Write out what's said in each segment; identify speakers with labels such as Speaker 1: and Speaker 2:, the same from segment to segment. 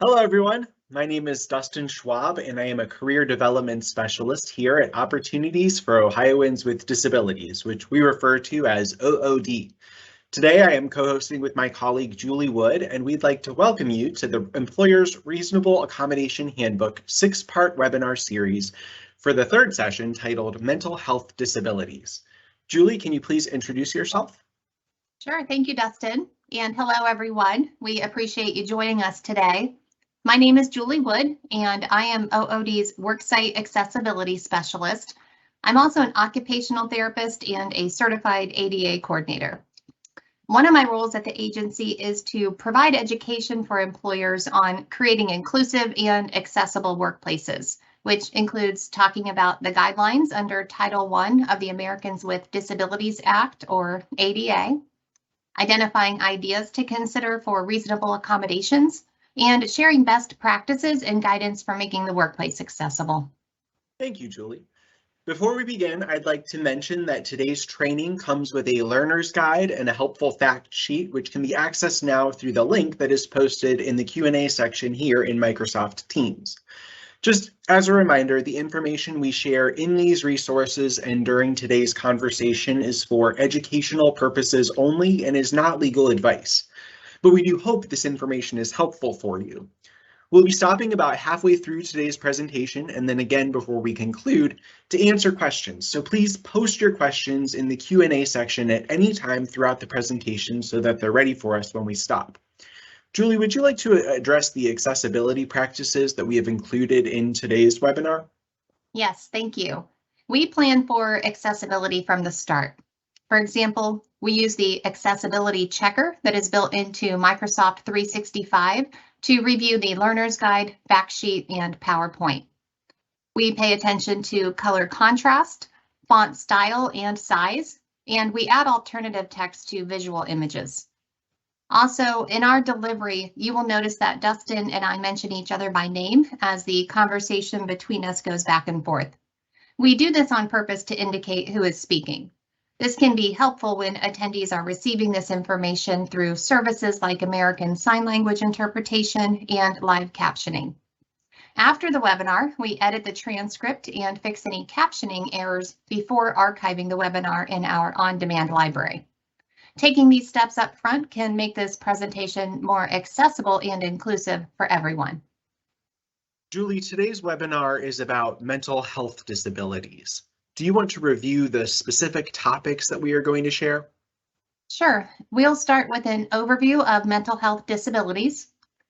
Speaker 1: Hello, everyone. My name is Dustin Schwab, and I am a career development specialist here at Opportunities for Ohioans with Disabilities, which we refer to as OOD. Today, I am co-hosting with my colleague Julie Wood, and we'd like to welcome you to the Employer's Reasonable Accommodation Handbook 6-part webinar series for the third session titled Mental Health Disabilities. Julie, can you please introduce yourself?
Speaker 2: Sure, thank you, Dustin. And hello, everyone. We appreciate you joining us today. My name is Julie Wood, and I am OOD's Worksite Accessibility Specialist. I'm also an occupational therapist and a certified ADA coordinator. One of my roles at the agency is to provide education for employers on creating inclusive and accessible workplaces, which includes talking about the guidelines under Title I of the Americans with Disabilities Act, or ADA, identifying ideas to consider for reasonable accommodations, and sharing best practices and guidance for making the workplace accessible.
Speaker 1: Thank you, Julie. Before we begin, I'd like to mention that today's training comes with a learner's guide and a helpful fact sheet, which can be accessed now through the link that is posted in the Q&A section here in Microsoft Teams. Just as a reminder, the information we share in these resources and during today's conversation is for educational purposes only and is not legal advice. But we do hope this information is helpful for you. We'll be stopping about halfway through today's presentation and then again before we conclude to answer questions. So please post your questions in the Q&A section at any time throughout the presentation so that they're ready for us when we stop. Julie, would you like to address the accessibility practices that we have included in today's webinar?
Speaker 2: Yes, thank you. We plan for accessibility from the start. For example, we use the accessibility checker that is built into Microsoft 365 to review the learner's guide, fact sheet, and PowerPoint. We pay attention to color contrast, font style and size, and we add alternative text to visual images. Also, in our delivery, you will notice that Dustin and I mention each other by name as the conversation between us goes back and forth. We do this on purpose to indicate who is speaking. This can be helpful when attendees are receiving this information through services like American Sign Language interpretation and live captioning. After the webinar, we edit the transcript and fix any captioning errors before archiving the webinar in our on-demand library. Taking these steps up front can make this presentation more accessible and inclusive for everyone.
Speaker 1: Julie, today's webinar is about mental health disabilities. Do you want to review the specific topics that we are going to share?
Speaker 2: Sure. We'll start with an overview of mental health disabilities.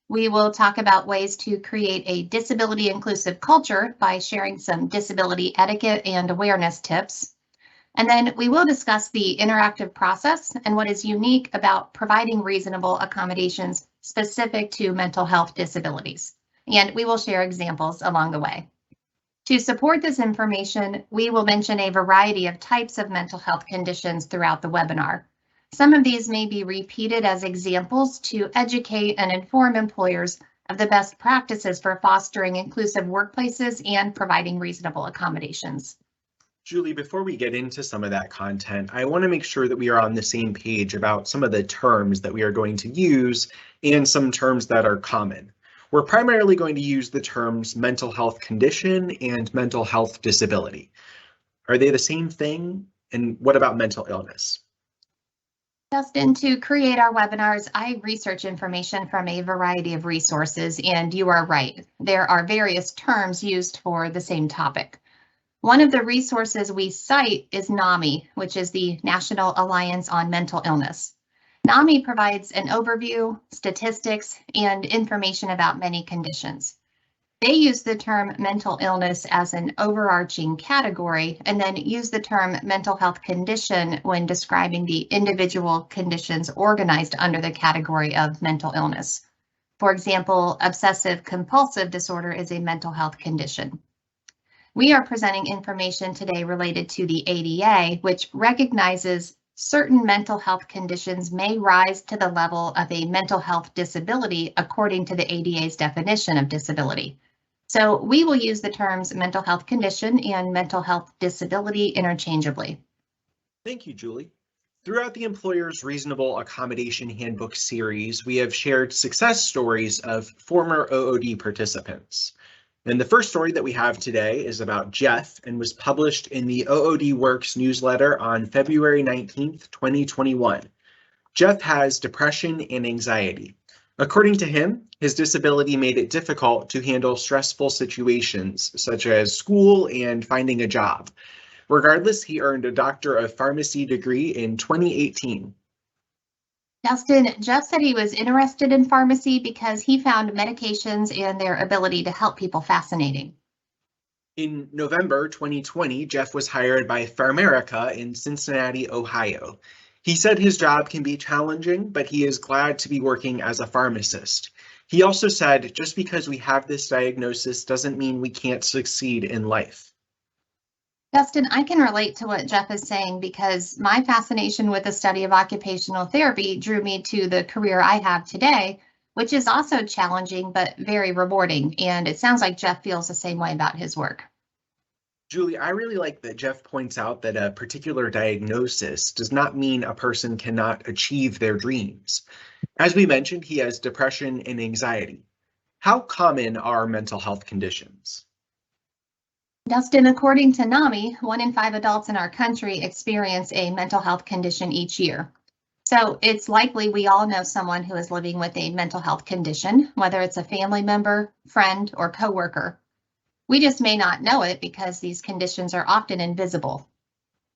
Speaker 2: We will talk about ways to create a disability inclusive culture by sharing some disability etiquette and awareness tips. And then we will discuss the interactive process and what is unique about providing reasonable accommodations specific to mental health disabilities. And we will share examples along the way. To support this information, we will mention a variety of types of mental health conditions throughout the webinar. Some of these may be repeated as examples to educate and inform employers of the best practices for fostering inclusive workplaces and providing reasonable accommodations.
Speaker 1: Julie, before we get into some of that content, I want to make sure that we are on the same page about some of the terms that we are going to use and some terms that are common. We're primarily going to use the terms mental health condition and mental health disability. Are they the same thing? And what about mental illness?
Speaker 2: Dustin, to create our webinars, I research information from a variety of resources, and you are right. There are various terms used for the same topic. One of the resources we cite is NAMI, which is the National Alliance on Mental Illness. NAMI provides an overview, statistics, and information about many conditions. They use the term mental illness as an overarching category and then use the term mental health condition when describing the individual conditions organized under the category of mental illness. For example, obsessive compulsive disorder is a mental health condition. We are presenting information today related to the ADA, which recognizes certain mental health conditions may rise to the level of a mental health disability according to the ADA's definition of disability. So we will use the terms mental health condition and mental health disability interchangeably.
Speaker 1: Thank you, Julie. Throughout the Employer's Reasonable Accommodation Handbook series, we have shared success stories of former OOD participants. And the first story that we have today is about Jeff and was published in the OOD Works newsletter on February 19th, 2021. Jeff has depression and anxiety. According to him, his disability made it difficult to handle stressful situations such as school and finding a job. Regardless, he earned a Doctor of Pharmacy degree in 2018.
Speaker 2: Dustin, Jeff said he was interested in pharmacy because he found medications and their ability to help people fascinating.
Speaker 1: In November 2020, Jeff was hired by PharMerica in Cincinnati, Ohio. He said his job can be challenging, but he is glad to be working as a pharmacist. He also said, just because we have this diagnosis doesn't mean we can't succeed in life.
Speaker 2: Dustin, I can relate to what Jeff is saying because my fascination with the study of occupational therapy drew me to the career I have today, which is also challenging but very rewarding. And it sounds like Jeff feels the same way about his work.
Speaker 1: Julie, I really like that Jeff points out that a particular diagnosis does not mean a person cannot achieve their dreams. As we mentioned, he has depression and anxiety. How common are mental health conditions?
Speaker 2: Dustin, according to NAMI, 1 in 5 adults in our country experience a mental health condition each year. So it's likely we all know someone who is living with a mental health condition, whether it's a family member, friend, or coworker. We just may not know it because these conditions are often invisible.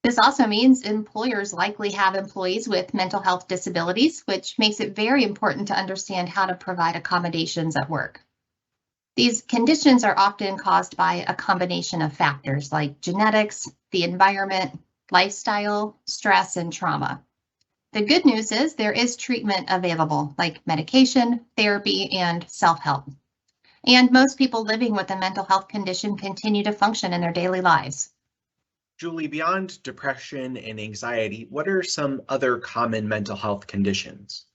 Speaker 2: This also means employers likely have employees with mental health disabilities, which makes it very important to understand how to provide accommodations at work. These conditions are often caused by a combination of factors like genetics, the environment, lifestyle, stress, and trauma. The good news is there is treatment available, like medication, therapy, and self-help. And most people living with a mental health condition continue to function in their daily lives.
Speaker 1: Julie, beyond depression and anxiety, what are some other common mental health conditions?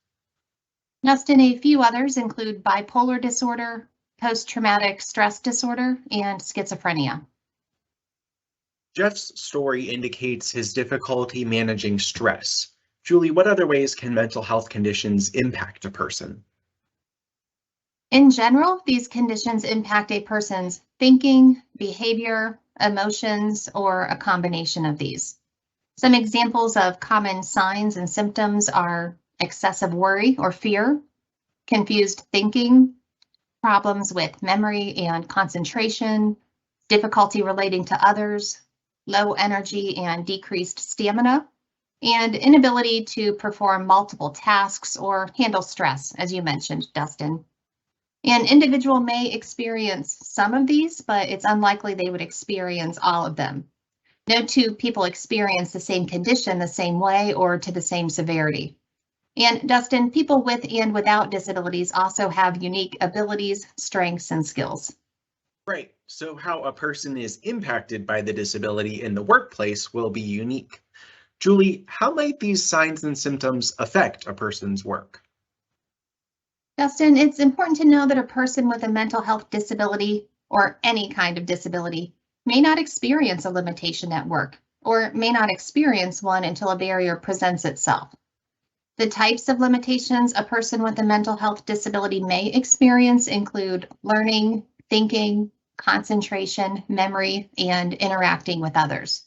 Speaker 2: Dustin, a few others include bipolar disorder, post-traumatic stress disorder, and schizophrenia.
Speaker 1: Jeff's story indicates his difficulty managing stress. Julie, what other ways can mental health conditions impact a person?
Speaker 2: In general, these conditions impact a person's thinking, behavior, emotions, or a combination of these. Some examples of common signs and symptoms are excessive worry or fear, confused thinking, problems with memory and concentration, difficulty relating to others, low energy and decreased stamina, and inability to perform multiple tasks or handle stress, as you mentioned, Dustin. An individual may experience some of these, but it's unlikely they would experience all of them. No two people experience the same condition the same way or to the same severity. And Dustin, people with and without disabilities also have unique abilities, strengths, and skills.
Speaker 1: Right, so how a person is impacted by the disability in the workplace will be unique. Julie, how might these signs and symptoms affect a person's work?
Speaker 2: Dustin, it's important to know that a person with a mental health disability or any kind of disability may not experience a limitation at work or may not experience one until a barrier presents itself. The types of limitations a person with a mental health disability may experience include learning, thinking, concentration, memory, and interacting with others.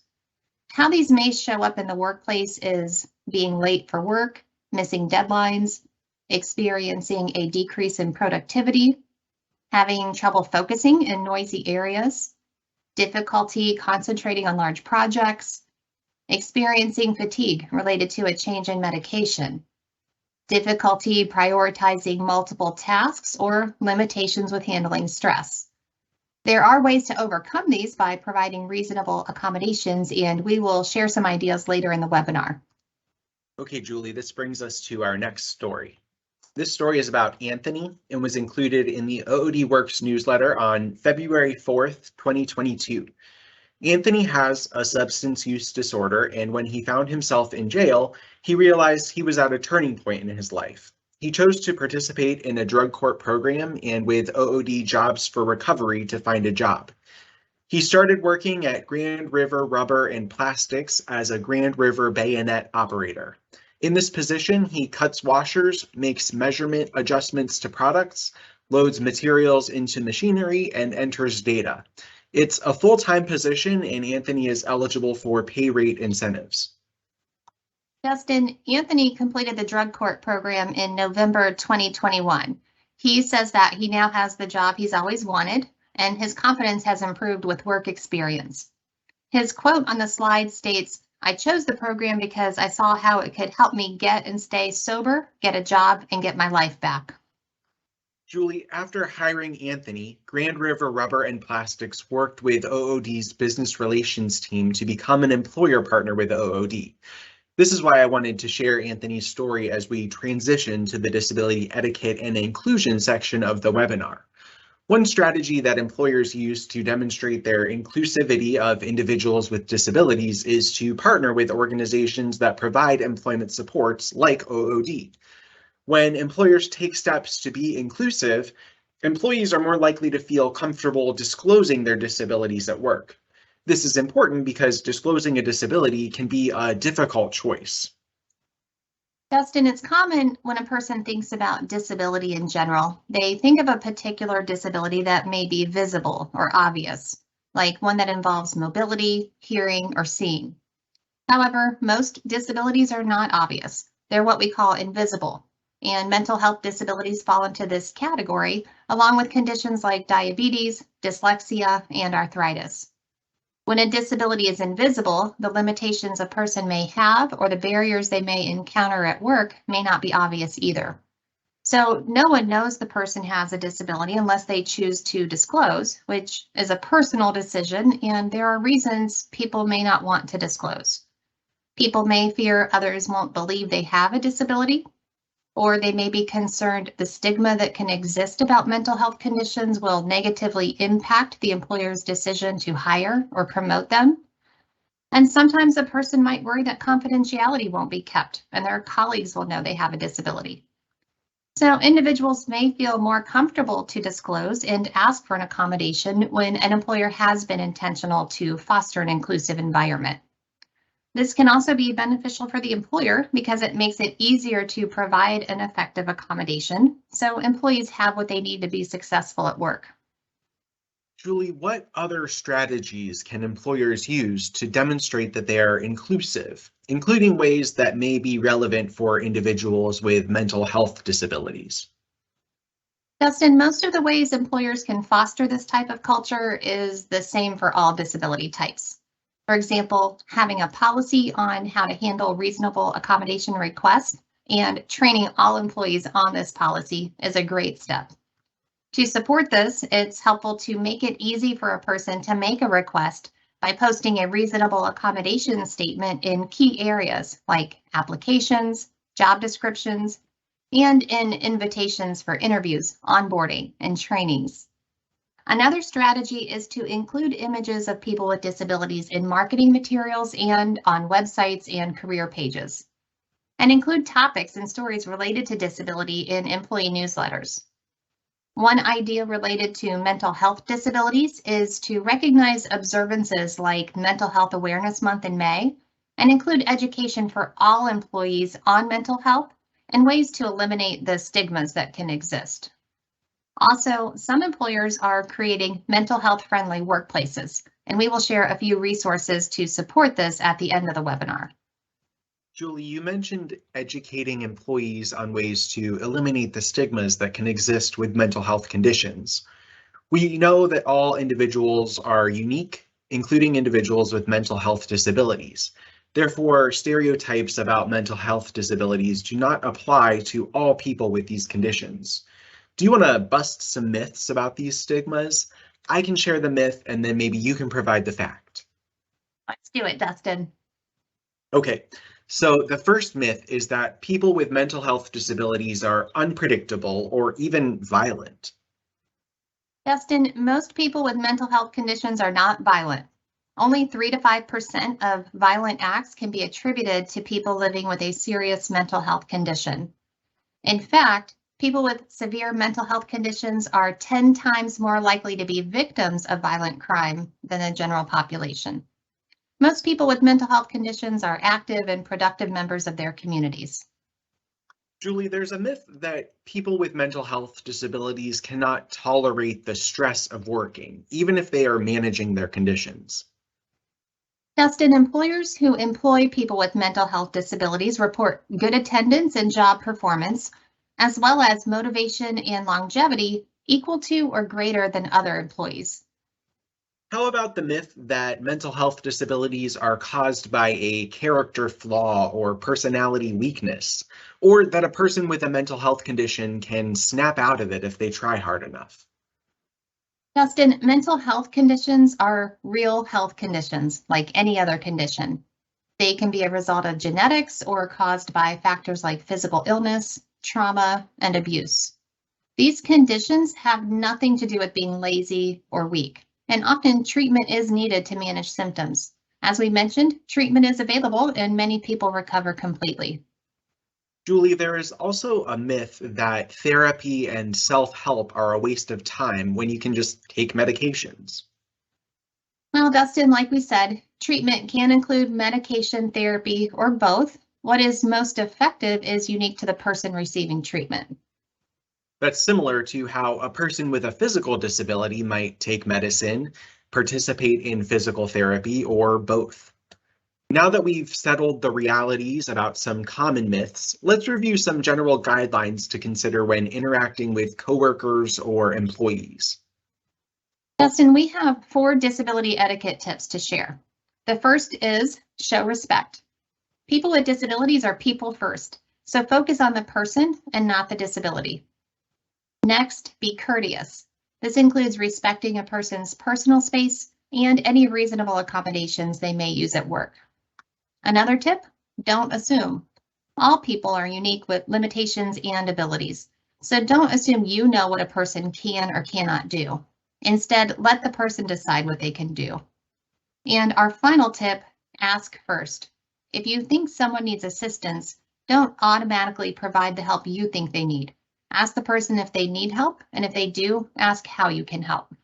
Speaker 2: How these may show up in the workplace is being late for work, missing deadlines, experiencing a decrease in productivity, having trouble focusing in noisy areas, difficulty concentrating on large projects, experiencing fatigue related to a change in medication, difficulty prioritizing multiple tasks, or limitations with handling stress. There are ways to overcome these by providing reasonable accommodations, and we will share some ideas later in the webinar.
Speaker 1: Okay, Julie, this brings us to our next story. This story is about Anthony and was included in the OOD Works newsletter on February 4th, 2022. Anthony has a substance use disorder, and when he found himself in jail, he realized he was at a turning point in his life. He chose to participate in a drug court program and with OOD Jobs for Recovery to find a job. He started working at Grand River Rubber and Plastics as a Grand River bayonet operator. In this position, he cuts washers, makes measurement adjustments to products, loads materials into machinery, and enters data. It's a full-time position, and Anthony is eligible for pay rate incentives.
Speaker 2: Dustin, Anthony completed the drug court program in November 2021. He says that he now has the job he's always wanted, and his confidence has improved with work experience. His quote on the slide states, "I chose the program because I saw how it could help me get and stay sober, get a job, and get my life back."
Speaker 1: Julie, after hiring Anthony, Grand River Rubber and Plastics worked with OOD's business relations team to become an employer partner with OOD. This is why I wanted to share Anthony's story as we transition to the disability etiquette and inclusion section of the webinar. One strategy that employers use to demonstrate their inclusivity of individuals with disabilities is to partner with organizations that provide employment supports like OOD. When employers take steps to be inclusive, employees are more likely to feel comfortable disclosing their disabilities at work. This is important because disclosing a disability can be a difficult choice.
Speaker 2: Dustin, it's common when a person thinks about disability in general, they think of a particular disability that may be visible or obvious, like one that involves mobility, hearing, or seeing. However, most disabilities are not obvious. They're what we call invisible, and mental health disabilities fall into this category, along with conditions like diabetes, dyslexia, and arthritis. When a disability is invisible, the limitations a person may have or the barriers they may encounter at work may not be obvious either. So no one knows the person has a disability unless they choose to disclose, which is a personal decision, and there are reasons people may not want to disclose. People may fear others won't believe they have a disability, or they may be concerned the stigma that can exist about mental health conditions will negatively impact the employer's decision to hire or promote them. And sometimes a person might worry that confidentiality won't be kept and their colleagues will know they have a disability. So individuals may feel more comfortable to disclose and ask for an accommodation when an employer has been intentional to foster an inclusive environment. This can also be beneficial for the employer because it makes it easier to provide an effective accommodation, so employees have what they need to be successful at work.
Speaker 1: Julie, what other strategies can employers use to demonstrate that they are inclusive, including ways that may be relevant for individuals with mental health disabilities?
Speaker 2: Dustin, most of the ways employers can foster this type of culture is the same for all disability types. For example, having a policy on how to handle reasonable accommodation requests and training all employees on this policy is a great step. To support this, it's helpful to make it easy for a person to make a request by posting a reasonable accommodation statement in key areas like applications, job descriptions, and in invitations for interviews, onboarding, and trainings. Another strategy is to include images of people with disabilities in marketing materials and on websites and career pages, and include topics and stories related to disability in employee newsletters. One idea related to mental health disabilities is to recognize observances like Mental Health Awareness Month in May and include education for all employees on mental health and ways to eliminate the stigmas that can exist. Also, some employers are creating mental health friendly workplaces, and we will share a few resources to support this at the end of the webinar.
Speaker 1: Julie, you mentioned educating employees on ways to eliminate the stigmas that can exist with mental health conditions. We know that all individuals are unique, including individuals with mental health disabilities. Therefore, stereotypes about mental health disabilities do not apply to all people with these conditions. Do you want to bust some myths about these stigmas? I can share the myth and then maybe you can provide the fact.
Speaker 2: Let's do it, Dustin.
Speaker 1: Okay, so the first myth is that people with mental health disabilities are unpredictable or even violent.
Speaker 2: Dustin, most people with mental health conditions are not violent. Only 3 to 5% of violent acts can be attributed to people living with a serious mental health condition. In fact, People with severe mental health conditions are 10 times more likely to be victims of violent crime than the general population. Most people with mental health conditions are active and productive members of their communities.
Speaker 1: Julie, there's a myth that people with mental health disabilities cannot tolerate the stress of working, even if they are managing their conditions.
Speaker 2: Dustin, employers who employ people with mental health disabilities report good attendance and job performance, as well as motivation and longevity equal to or greater than other employees.
Speaker 1: How about the myth that mental health disabilities are caused by a character flaw or personality weakness, or that a person with a mental health condition can snap out of it if they try hard enough?
Speaker 2: Dustin, mental health conditions are real health conditions like any other condition. They can be a result of genetics or caused by factors like physical illness, trauma, and abuse. These conditions have nothing to do with being lazy or weak, and often treatment is needed to manage symptoms. As we mentioned, treatment is available and many people recover completely.
Speaker 1: Julie, there is also a myth that therapy and self-help are a waste of time when you can just take medications.
Speaker 2: Well, Dustin, like we said, treatment can include medication, therapy, or both. What is most effective is unique to the person receiving treatment.
Speaker 1: That's similar to how a person with a physical disability might take medicine, participate in physical therapy, or both. Now that we've settled the realities about some common myths, let's review some general guidelines to consider when interacting with coworkers or employees.
Speaker 2: Dustin, we have 4 disability etiquette tips to share. The first is show respect. People with disabilities are people first, so focus on the person and not the disability. Next, be courteous. This includes respecting a person's personal space and any reasonable accommodations they may use at work. Another tip, don't assume. All people are unique with limitations and abilities, so don't assume you know what a person can or cannot do. Instead, let the person decide what they can do. And our final tip, ask first. If you think someone needs assistance, don't automatically provide the help you think they need. Ask the person if they need help, and if they do, ask how you can help.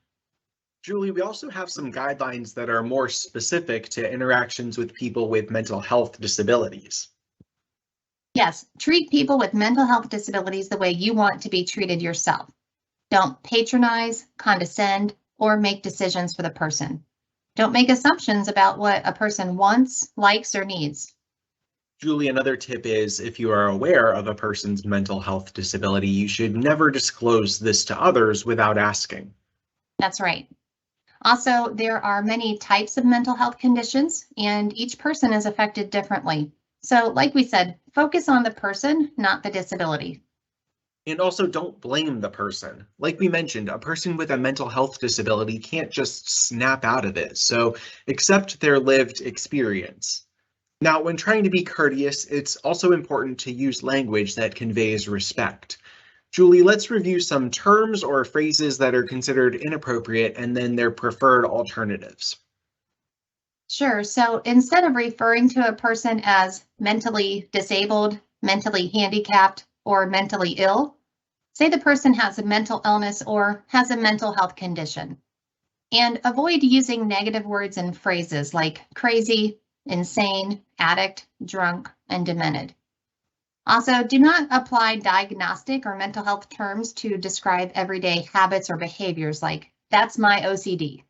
Speaker 1: Julie, we also have some guidelines that are more specific to interactions with people with mental health disabilities.
Speaker 2: Yes, treat people with mental health disabilities the way you want to be treated yourself. Don't patronize, condescend, or make decisions for the person. Don't make assumptions about what a person wants, likes, or needs.
Speaker 1: Julie, another tip is if you are aware of a person's mental health disability, you should never disclose this to others without asking.
Speaker 2: That's right. Also, there are many types of mental health conditions, and each person is affected differently. So, like we said, focus on the person, not the disability.
Speaker 1: And also don't blame the person. Like we mentioned, a person with a mental health disability can't just snap out of it, so accept their lived experience. Now, when trying to be courteous, it's also important to use language that conveys respect. Julie, let's review some terms or phrases that are considered inappropriate and then their preferred alternatives.
Speaker 2: Sure. So instead of referring to a person as mentally disabled, mentally handicapped, or mentally ill, say the person has a mental illness or has a mental health condition. And avoid using negative words and phrases like crazy, insane, addict, drunk, and demented. Also, do not apply diagnostic or mental health terms to describe everyday habits or behaviors like, that's my OCD.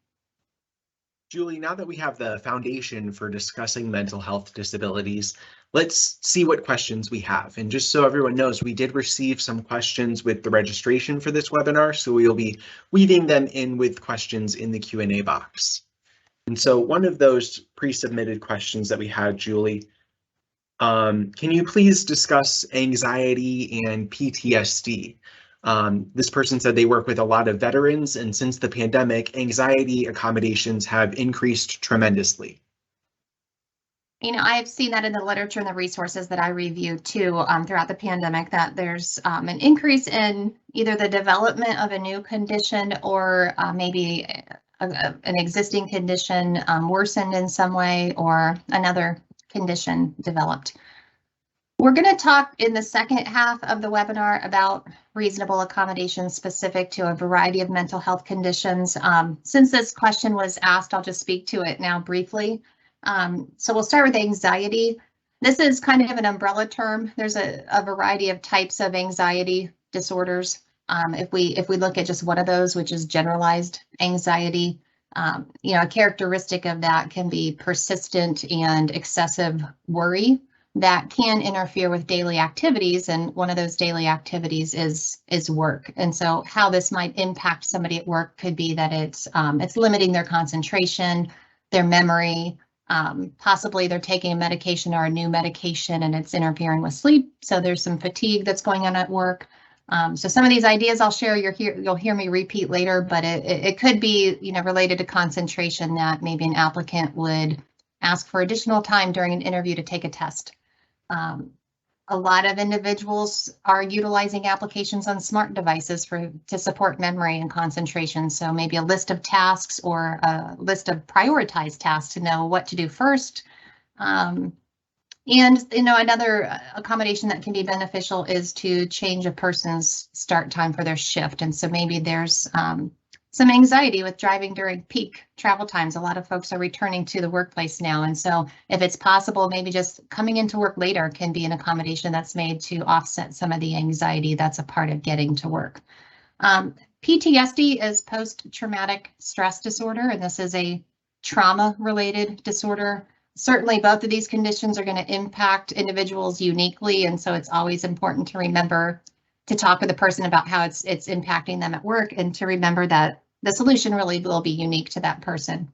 Speaker 1: Julie, now that we have the foundation for discussing mental health disabilities, let's see what questions we have. And just so everyone knows, we did receive some questions with the registration for this webinar, so we'll be weaving them in with questions in the Q&A box. And so one of those pre-submitted questions that we had, Julie, can you please discuss anxiety and PTSD? This person said they work with a lot of veterans, and since the pandemic, anxiety accommodations have increased tremendously.
Speaker 2: You know, I've seen that in the literature and the resources that I reviewed too throughout the pandemic, that there's an increase in either the development of a new condition or maybe an existing condition worsened in some way or another condition developed. We're going to talk in the second half of the webinar about reasonable accommodations specific to a variety of mental health conditions. Since this question was asked, I'll just speak to it now briefly. So we'll start with anxiety. This is kind of an umbrella term. There's a variety of types of anxiety disorders. If we look at just one of those, which is generalized anxiety, a characteristic of that can be persistent and excessive worry that can interfere with daily activities, and one of those daily activities is work. And so how this might impact somebody at work could be that it's limiting their concentration, their memory, possibly they're taking a medication or a new medication and it's interfering with sleep. So there's some fatigue that's going on at work. So some of these ideas I'll share, you'll hear me repeat later, but it could be, related to concentration, that maybe an applicant would ask for additional time during an interview to take a test. A lot of individuals are utilizing applications on smart devices to support memory and concentration. So maybe a list of tasks or a list of prioritized tasks to know what to do first. And another accommodation that can be beneficial is to change a person's start time for their shift. And so maybe there's some anxiety with driving during peak travel times. A lot of folks are returning to the workplace now. And so if it's possible, maybe just coming into work later can be an accommodation that's made to offset some of the anxiety that's a part of getting to work. PTSD is post-traumatic stress disorder, and this is a trauma-related disorder. Certainly, both of these conditions are going to impact individuals uniquely, and so it's always important to remember to talk with the person about how it's impacting them at work, and to remember that the solution really will be unique to that person.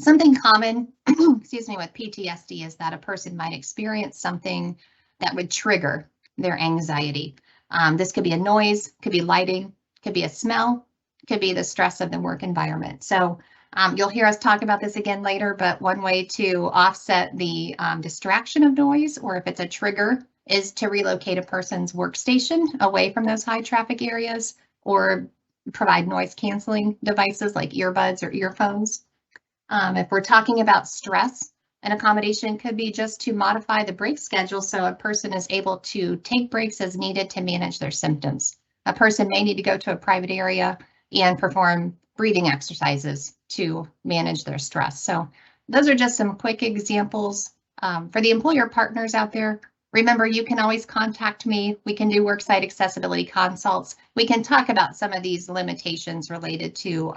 Speaker 2: Something common, excuse me, with PTSD is that a person might experience something that would trigger their anxiety. This could be a noise, could be lighting, could be a smell, could be the stress of the work environment. So you'll hear us talk about this again later, but one way to offset the distraction of noise, or if it's a trigger, is to relocate a person's workstation away from those high traffic areas, or provide noise canceling devices like earbuds or earphones. If we're talking about stress, an accommodation could be just to modify the break schedule so a person is able to take breaks as needed to manage their symptoms. A person may need to go to a private area and perform breathing exercises to manage their stress. So those are just some quick examples. For the employer partners out there, remember, you can always contact me. We can do worksite accessibility consults. We can talk about some of these limitations related to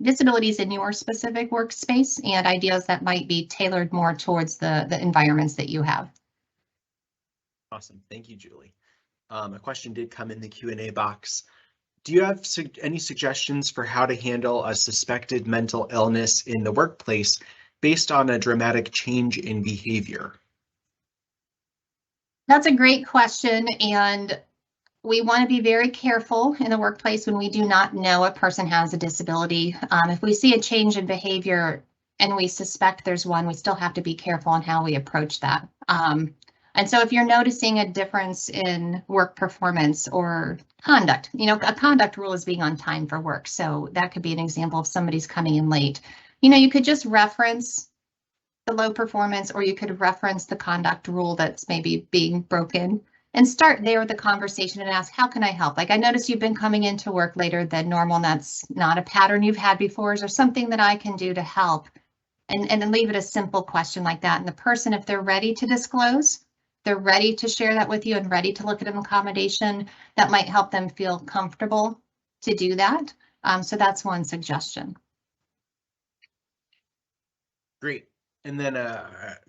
Speaker 2: disabilities in your specific workspace and ideas that might be tailored more towards the environments that you have.
Speaker 1: Awesome. Thank you, Julie. A question did come in the Q&A box. Do you have any suggestions for how to handle a suspected mental illness in the workplace based on a dramatic change in behavior?
Speaker 2: That's a great question, and we want to be very careful in the workplace when we do not know a person has a disability. If we see a change in behavior and we suspect there's one, we still have to be careful on how we approach that. And so if you're noticing a difference in work performance or conduct, a conduct rule is being on time for work. So that could be an example of somebody's coming in late. You could just reference the low performance, or you could reference the conduct rule that's maybe being broken, and start there with the conversation and ask, how can I help? Like, I noticed you've been coming into work later than normal, and that's not a pattern you've had before. Is there something that I can do to help? And then leave it a simple question like that. And the person, if they're ready to disclose, they're ready to share that with you and ready to look at an accommodation that might help them feel comfortable to do that. So that's one suggestion.
Speaker 1: Great. And then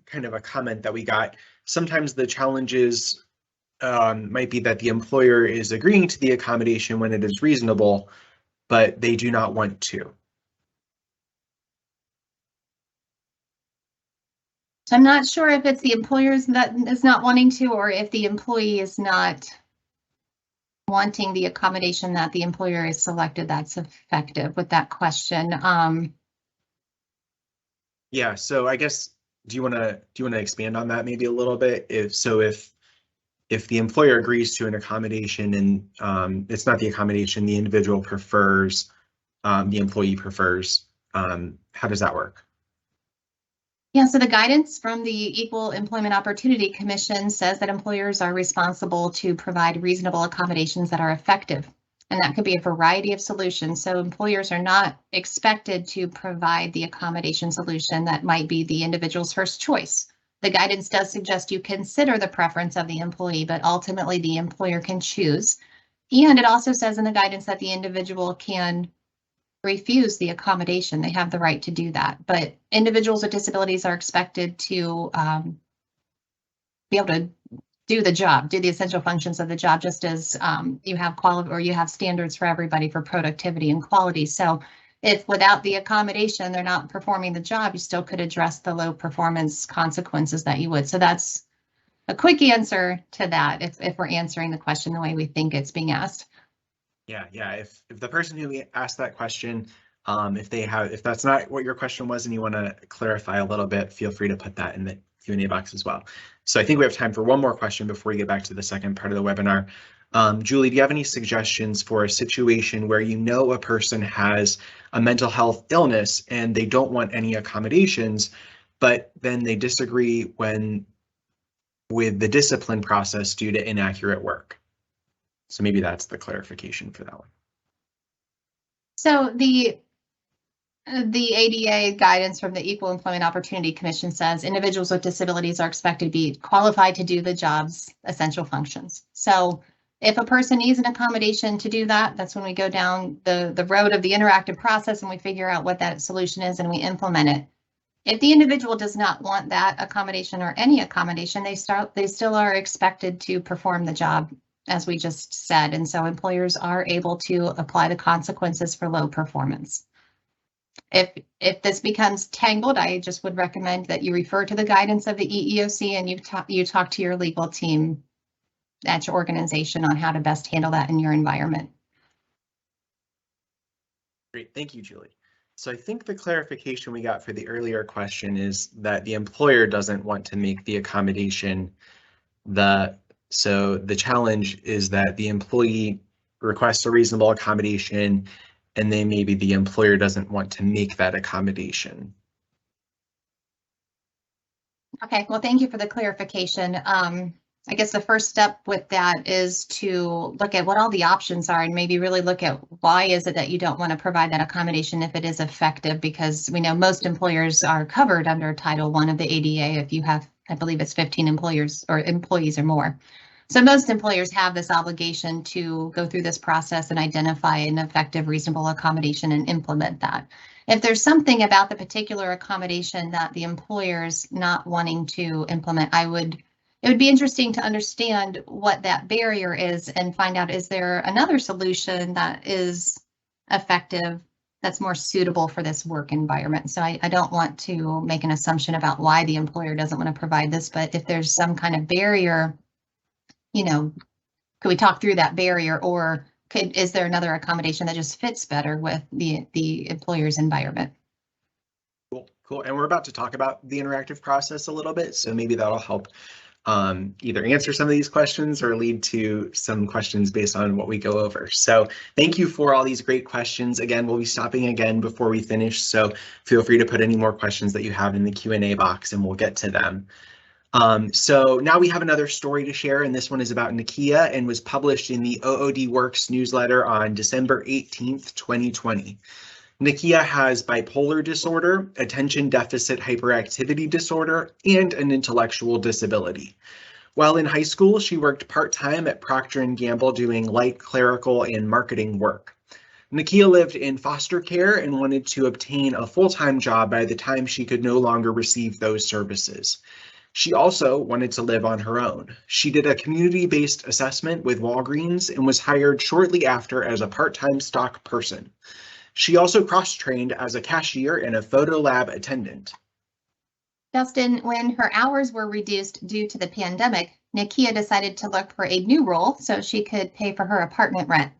Speaker 1: kind of a comment that we got. Sometimes the challenges might be that the employer is agreeing to the accommodation when it is reasonable, but they do not want to.
Speaker 2: So I'm not sure if it's the employer that is not wanting to, or if the employee is not wanting the accommodation that the employer has selected that's effective with that question.
Speaker 1: Yeah, so I guess, do you want to expand on that maybe a little bit? If the employer agrees to an accommodation and it's not the accommodation the individual prefers, the employee prefers, how does that work?
Speaker 2: Yeah, so the guidance from the Equal Employment Opportunity Commission says that employers are responsible to provide reasonable accommodations that are effective. And that could be a variety of solutions. So employers are not expected to provide the accommodation solution that might be the individual's first choice. The guidance does suggest you consider the preference of the employee, but ultimately the employer can choose. And it also says in the guidance that the individual can refuse the accommodation. They have the right to do that, but individuals with disabilities are expected to be able to do the job, do the essential functions of the job, just as you have quality or you have standards for everybody for productivity and quality. So if without the accommodation, they're not performing the job, you still could address the low performance consequences that you would. So that's a quick answer to that if we're answering the question the way we think it's being asked.
Speaker 1: Yeah. If the person who asked that question, if that's not what your question was and you want to clarify a little bit, feel free to put that in the Q&A box as well. So I think we have time for one more question before we get back to the second part of the webinar. Julie, do you have any suggestions for a situation where you know a person has a mental health illness and they don't want any accommodations, but then they disagree with the discipline process due to inaccurate work? So maybe that's the clarification for that one.
Speaker 2: So the ADA guidance from the Equal Employment Opportunity Commission says individuals with disabilities are expected to be qualified to do the job's essential functions. So if a person needs an accommodation to do that, that's when we go down the road of the interactive process and we figure out what that solution is and we implement it. If the individual does not want that accommodation or any accommodation, they still are expected to perform the job as we just said. And so employers are able to apply the consequences for low performance. If this becomes tangled, I just would recommend that you refer to the guidance of the EEOC and you talk to your legal team at your organization on how to best handle that in your environment.
Speaker 1: Great, thank you, Julie. So I think the clarification we got for the earlier question is that the employer doesn't want to make the accommodation. So the challenge is that the employee requests a reasonable accommodation and then maybe the employer doesn't want to make that accommodation.
Speaker 2: Okay, well, thank you for the clarification. I guess the first step with that is to look at what all the options are and maybe really look at why is it that you don't want to provide that accommodation if it is effective, because we know most employers are covered under Title I of the ADA if you have, I believe it's 15 employers or employees or more. So most employers have this obligation to go through this process and identify an effective, reasonable accommodation and implement that. If there's something about the particular accommodation that the employer's not wanting to implement, it would be interesting to understand what that barrier is and find out, is there another solution that is effective, that's more suitable for this work environment? So I don't want to make an assumption about why the employer doesn't want to provide this, but if there's some kind of barrier, could we talk through that barrier, or is there another accommodation that just fits better with the employer's environment?
Speaker 1: Cool. And we're about to talk about the interactive process a little bit, so maybe that'll help either answer some of these questions or lead to some questions based on what we go over. So thank you for all these great questions. Again, we'll be stopping again before we finish, so feel free to put any more questions that you have in the Q&A box and we'll get to them. So now we have another story to share, and this one is about Nakia and was published in the OOD Works newsletter on December 18th, 2020. Nakia has bipolar disorder, attention deficit hyperactivity disorder, and an intellectual disability. While in high school, she worked part-time at Procter & Gamble doing light clerical and marketing work. Nakia lived in foster care and wanted to obtain a full-time job by the time she could no longer receive those services. She also wanted to live on her own. She did a community-based assessment with Walgreens and was hired shortly after as a part-time stock person. She also cross-trained as a cashier and a photo lab attendant.
Speaker 2: Dustin, when her hours were reduced due to the pandemic, Nakia decided to look for a new role so she could pay for her apartment rent.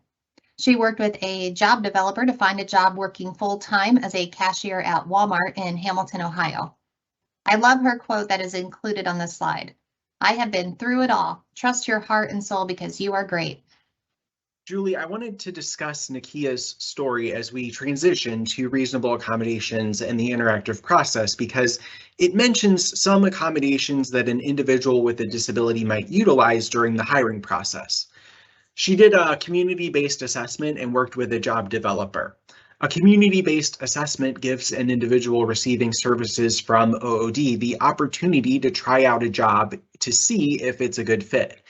Speaker 2: She worked with a job developer to find a job working full-time as a cashier at Walmart in Hamilton, Ohio. I love her quote that is included on the slide. "I have been through it all. Trust your heart and soul because you are great."
Speaker 1: Julie, I wanted to discuss Nakia's story as we transition to reasonable accommodations and the interactive process because it mentions some accommodations that an individual with a disability might utilize during the hiring process. She did a community-based assessment and worked with a job developer. A community-based assessment gives an individual receiving services from OOD the opportunity to try out a job to see if it's a good fit.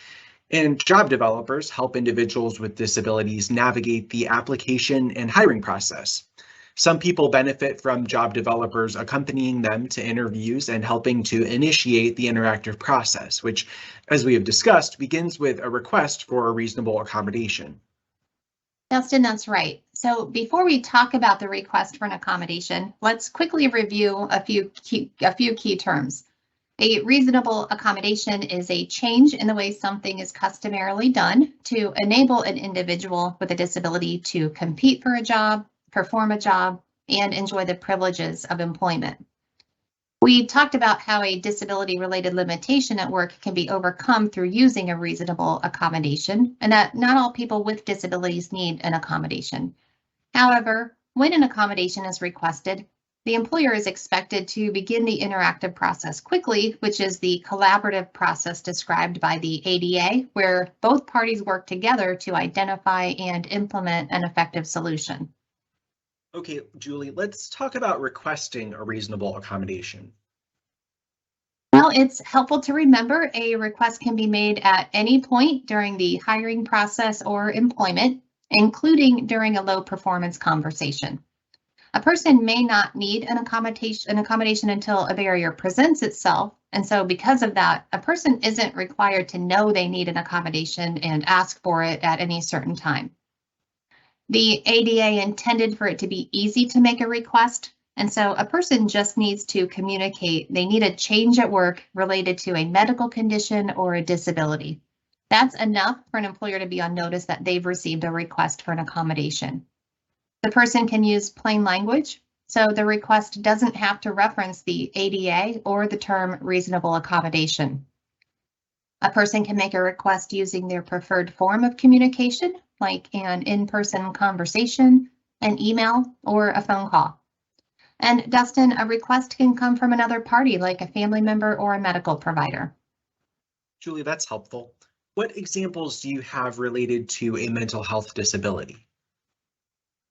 Speaker 1: And job developers help individuals with disabilities navigate the application and hiring process. Some people benefit from job developers accompanying them to interviews and helping to initiate the interactive process, which, as we have discussed, begins with a request for a reasonable accommodation.
Speaker 2: Dustin, that's right. So before we talk about the request for an accommodation, let's quickly review a few key terms. A reasonable accommodation is a change in the way something is customarily done to enable an individual with a disability to compete for a job, perform a job, and enjoy the privileges of employment. We talked about how a disability-related limitation at work can be overcome through using a reasonable accommodation, and that not all people with disabilities need an accommodation. However, when an accommodation is requested, the employer is expected to begin the interactive process quickly, which is the collaborative process described by the ADA, where both parties work together to identify and implement an effective solution.
Speaker 1: Okay, Julie, let's talk about requesting a reasonable accommodation.
Speaker 2: Well, it's helpful to remember a request can be made at any point during the hiring process or employment, including during a low performance conversation. A person may not need an accommodation until a barrier presents itself. And so because of that, a person isn't required to know they need an accommodation and ask for it at any certain time. The ADA intended for it to be easy to make a request. And so a person just needs to communicate they need a change at work related to a medical condition or a disability. That's enough for an employer to be on notice that they've received a request for an accommodation. The person can use plain language, so the request doesn't have to reference the ADA or the term reasonable accommodation. A person can make a request using their preferred form of communication, like an in-person conversation, an email, or a phone call. And Dustin, a request can come from another party, like a family member or a medical provider.
Speaker 1: Julie, that's helpful. What examples do you have related to a mental health disability?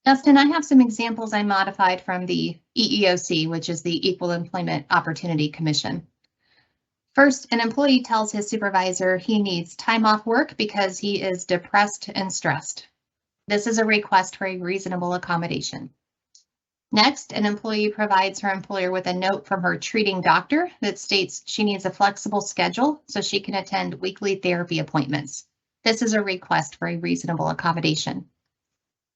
Speaker 2: Dustin, I have some examples I modified from the EEOC, which is the Equal Employment Opportunity Commission. First, an employee tells his supervisor he needs time off work because he is depressed and stressed. This is a request for a reasonable accommodation. Next, an employee provides her employer with a note from her treating doctor that states she needs a flexible schedule so she can attend weekly therapy appointments. This is a request for a reasonable accommodation.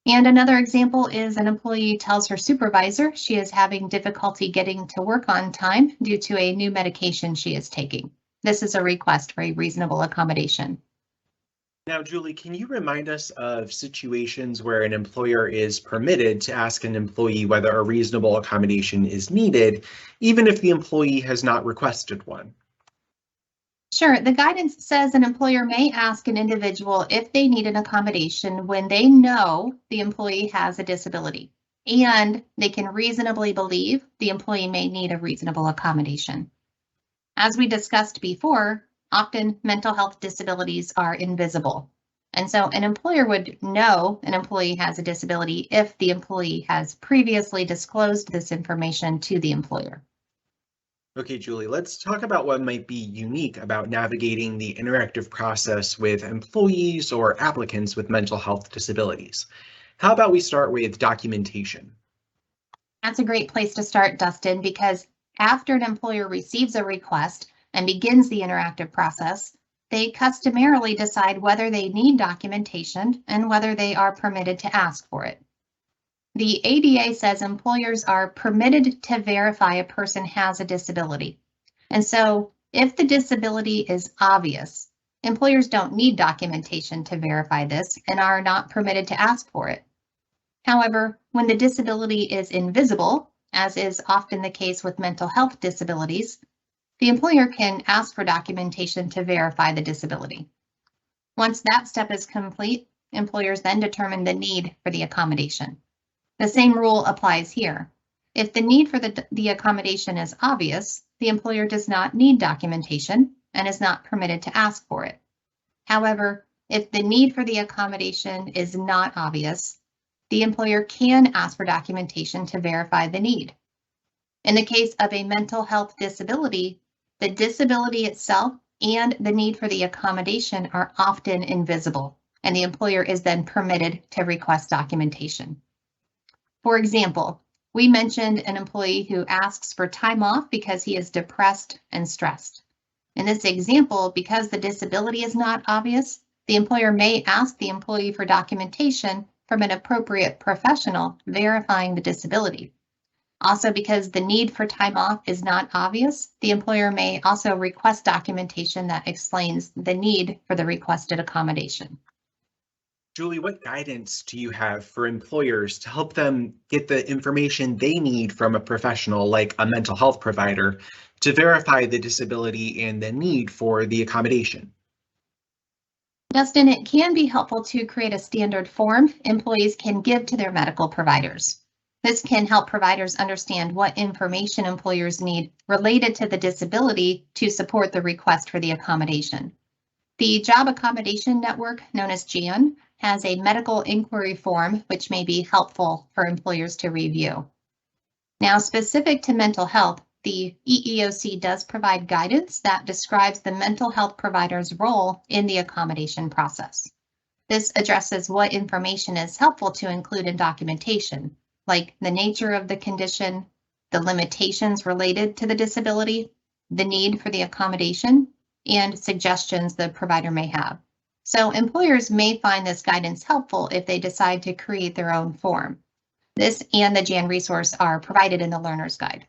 Speaker 2: And another example is an employee tells her supervisor she is having difficulty getting to work on time due to a new medication she is taking. This is a request for a reasonable accommodation.
Speaker 1: Now, Julie, can you remind us of situations where an employer is permitted to ask an employee whether a reasonable accommodation is needed, even if the employee has not requested one?
Speaker 2: Sure, the guidance says an employer may ask an individual if they need an accommodation when they know the employee has a disability and they can reasonably believe the employee may need a reasonable accommodation. As we discussed before, often mental health disabilities are invisible. And so an employer would know an employee has a disability if the employee has previously disclosed this information to the employer.
Speaker 1: Okay, Julie, let's talk about what might be unique about navigating the interactive process with employees or applicants with mental health disabilities. How about we start with documentation?
Speaker 2: That's a great place to start, Dustin, because after an employer receives a request and begins the interactive process, they customarily decide whether they need documentation and whether they are permitted to ask for it. The ADA says employers are permitted to verify a person has a disability. And so if the disability is obvious, employers don't need documentation to verify this and are not permitted to ask for it. However, when the disability is invisible, as is often the case with mental health disabilities, the employer can ask for documentation to verify the disability. Once that step is complete, employers then determine the need for the accommodation. The same rule applies here. If the need for the accommodation is obvious, the employer does not need documentation and is not permitted to ask for it. However, if the need for the accommodation is not obvious, the employer can ask for documentation to verify the need. In the case of a mental health disability, the disability itself and the need for the accommodation are often invisible, and the employer is then permitted to request documentation. For example, we mentioned an employee who asks for time off because he is depressed and stressed. In this example, because the disability is not obvious, the employer may ask the employee for documentation from an appropriate professional verifying the disability. Also, because the need for time off is not obvious, the employer may also request documentation that explains the need for the requested accommodation.
Speaker 1: Julie, what guidance do you have for employers to help them get the information they need from a professional like a mental health provider to verify the disability and the need for the accommodation?
Speaker 2: Dustin, it can be helpful to create a standard form employees can give to their medical providers. This can help providers understand what information employers need related to the disability to support the request for the accommodation. The Job Accommodation Network, known as JAN, has a medical inquiry form which may be helpful for employers to review. Now, specific to mental health, the EEOC does provide guidance that describes the mental health provider's role in the accommodation process. This addresses what information is helpful to include in documentation, like the nature of the condition, the limitations related to the disability, the need for the accommodation, and suggestions the provider may have. So employers may find this guidance helpful if they decide to create their own form. This and the JAN resource are provided in the Learner's Guide.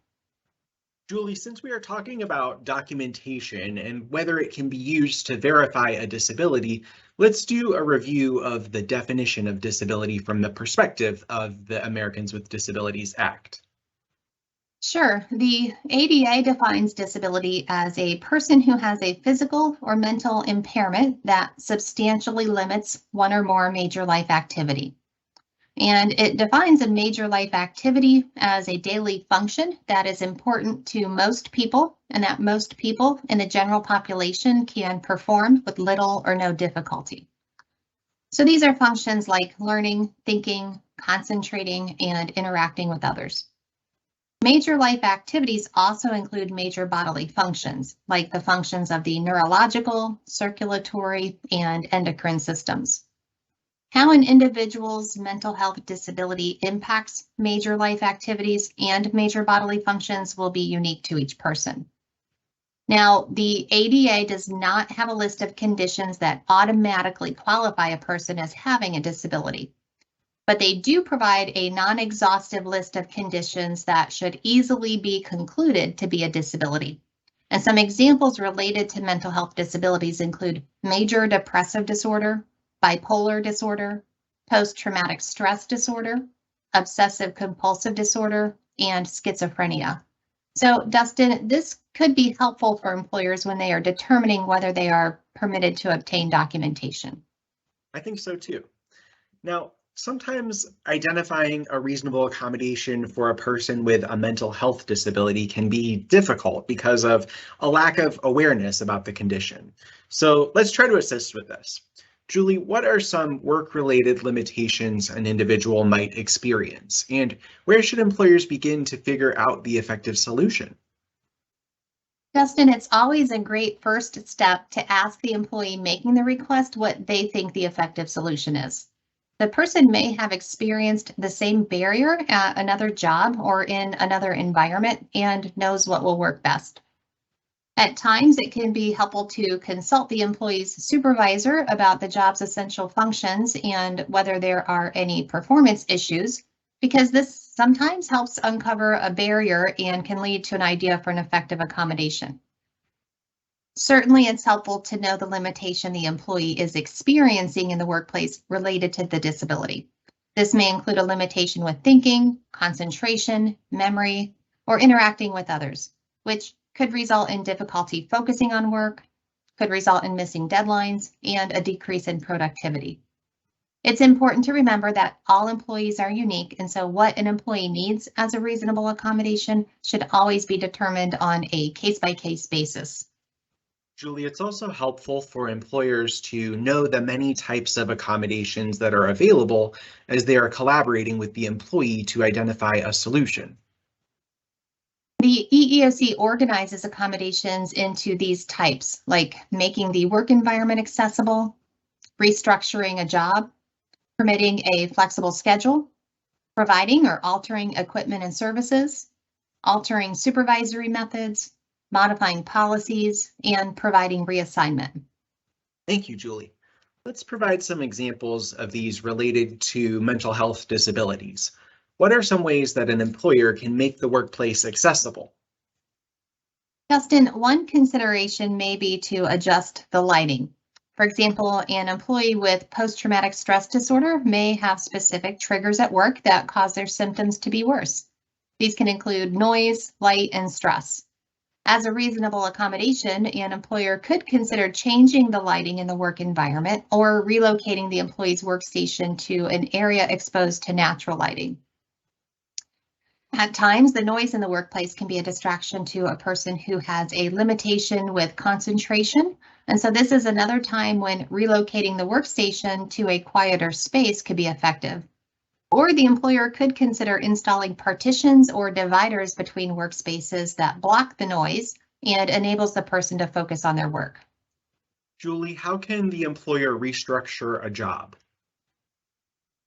Speaker 1: Julie, since we are talking about documentation and whether it can be used to verify a disability, let's do a review of the definition of disability from the perspective of the Americans with Disabilities Act.
Speaker 2: Sure. The ADA defines disability as a person who has a physical or mental impairment that substantially limits one or more major life activity. And it defines a major life activity as a daily function that is important to most people and that most people in the general population can perform with little or no difficulty. So these are functions like learning, thinking, concentrating, and interacting with others. Major life activities also include major bodily functions, like the functions of the neurological, circulatory, and endocrine systems. How an individual's mental health disability impacts major life activities and major bodily functions will be unique to each person. Now, the ADA does not have a list of conditions that automatically qualify a person as having a disability, but they do provide a non-exhaustive list of conditions that should easily be concluded to be a disability. And some examples related to mental health disabilities include major depressive disorder, bipolar disorder, post-traumatic stress disorder, obsessive compulsive disorder, and schizophrenia. So, Dustin, this could be helpful for employers when they are determining whether they are permitted to obtain documentation.
Speaker 1: I think so too. Now, sometimes identifying a reasonable accommodation for a person with a mental health disability can be difficult because of a lack of awareness about the condition. So let's try to assist with this. Julie, what are some work-related limitations an individual might experience, and where should employers begin to figure out the effective solution?
Speaker 2: Dustin, it's always a great first step to ask the employee making the request what they think the effective solution is. The person may have experienced the same barrier at another job or in another environment and knows what will work best. At times, it can be helpful to consult the employee's supervisor about the job's essential functions and whether there are any performance issues, because this sometimes helps uncover a barrier and can lead to an idea for an effective accommodation. Certainly, it's helpful to know the limitation the employee is experiencing in the workplace related to the disability. This may include a limitation with thinking, concentration, memory, or interacting with others, which could result in difficulty focusing on work, could result in missing deadlines, and a decrease in productivity. It's important to remember that all employees are unique, and so what an employee needs as a reasonable accommodation should always be determined on a case-by-case basis.
Speaker 1: Julie, it's also helpful for employers to know the many types of accommodations that are available as they are collaborating with the employee to identify a solution.
Speaker 2: The EEOC organizes accommodations into these types, like making the work environment accessible, restructuring a job, permitting a flexible schedule, providing or altering equipment and services, altering supervisory methods, modifying policies, and providing reassignment.
Speaker 1: Thank you, Julie. Let's provide some examples of these related to mental health disabilities. What are some ways that an employer can make the workplace accessible?
Speaker 2: Dustin, one consideration may be to adjust the lighting. For example, an employee with post-traumatic stress disorder may have specific triggers at work that cause their symptoms to be worse. These can include noise, light, and stress. As a reasonable accommodation, an employer could consider changing the lighting in the work environment or relocating the employee's workstation to an area exposed to natural lighting. At times, the noise in the workplace can be a distraction to a person who has a limitation with concentration. And so this is another time when relocating the workstation to a quieter space could be effective. Or the employer could consider installing partitions or dividers between workspaces that block the noise and enables the person to focus on their work.
Speaker 1: Julie, how can the employer restructure a job?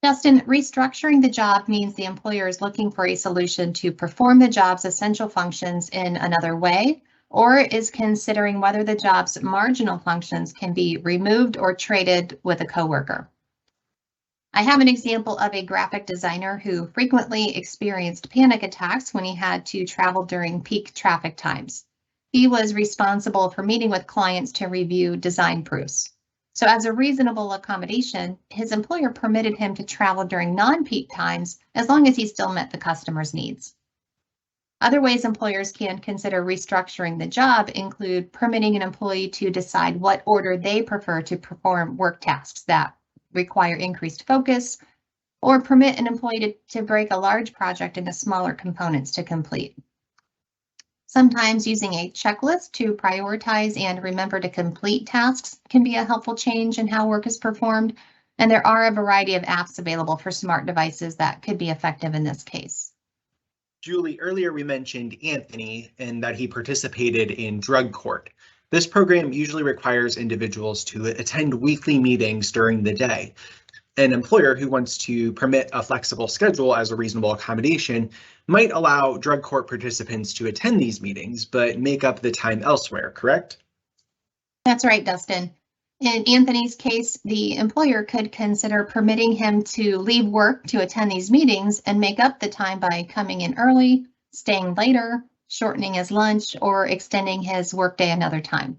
Speaker 2: Dustin, restructuring the job means the employer is looking for a solution to perform the job's essential functions in another way, or is considering whether the job's marginal functions can be removed or traded with a coworker. I have an example of a graphic designer who frequently experienced panic attacks when he had to travel during peak traffic times. He was responsible for meeting with clients to review design proofs. So as a reasonable accommodation, his employer permitted him to travel during non-peak times as long as he still met the customer's needs. Other ways employers can consider restructuring the job include permitting an employee to decide what order they prefer to perform work tasks that require increased focus, or permit an employee to break a large project into smaller components to complete. Sometimes using a checklist to prioritize and remember to complete tasks can be a helpful change in how work is performed, and there are a variety of apps available for smart devices that could be effective in this case.
Speaker 1: Julie, earlier we mentioned Anthony and that he participated in drug court. This program usually requires individuals to attend weekly meetings during the day. An employer who wants to permit a flexible schedule as a reasonable accommodation might allow drug court participants to attend these meetings, but make up the time elsewhere, correct?
Speaker 2: That's right, Dustin. In Anthony's case, the employer could consider permitting him to leave work to attend these meetings and make up the time by coming in early, staying later, shortening his lunch, or extending his workday another time.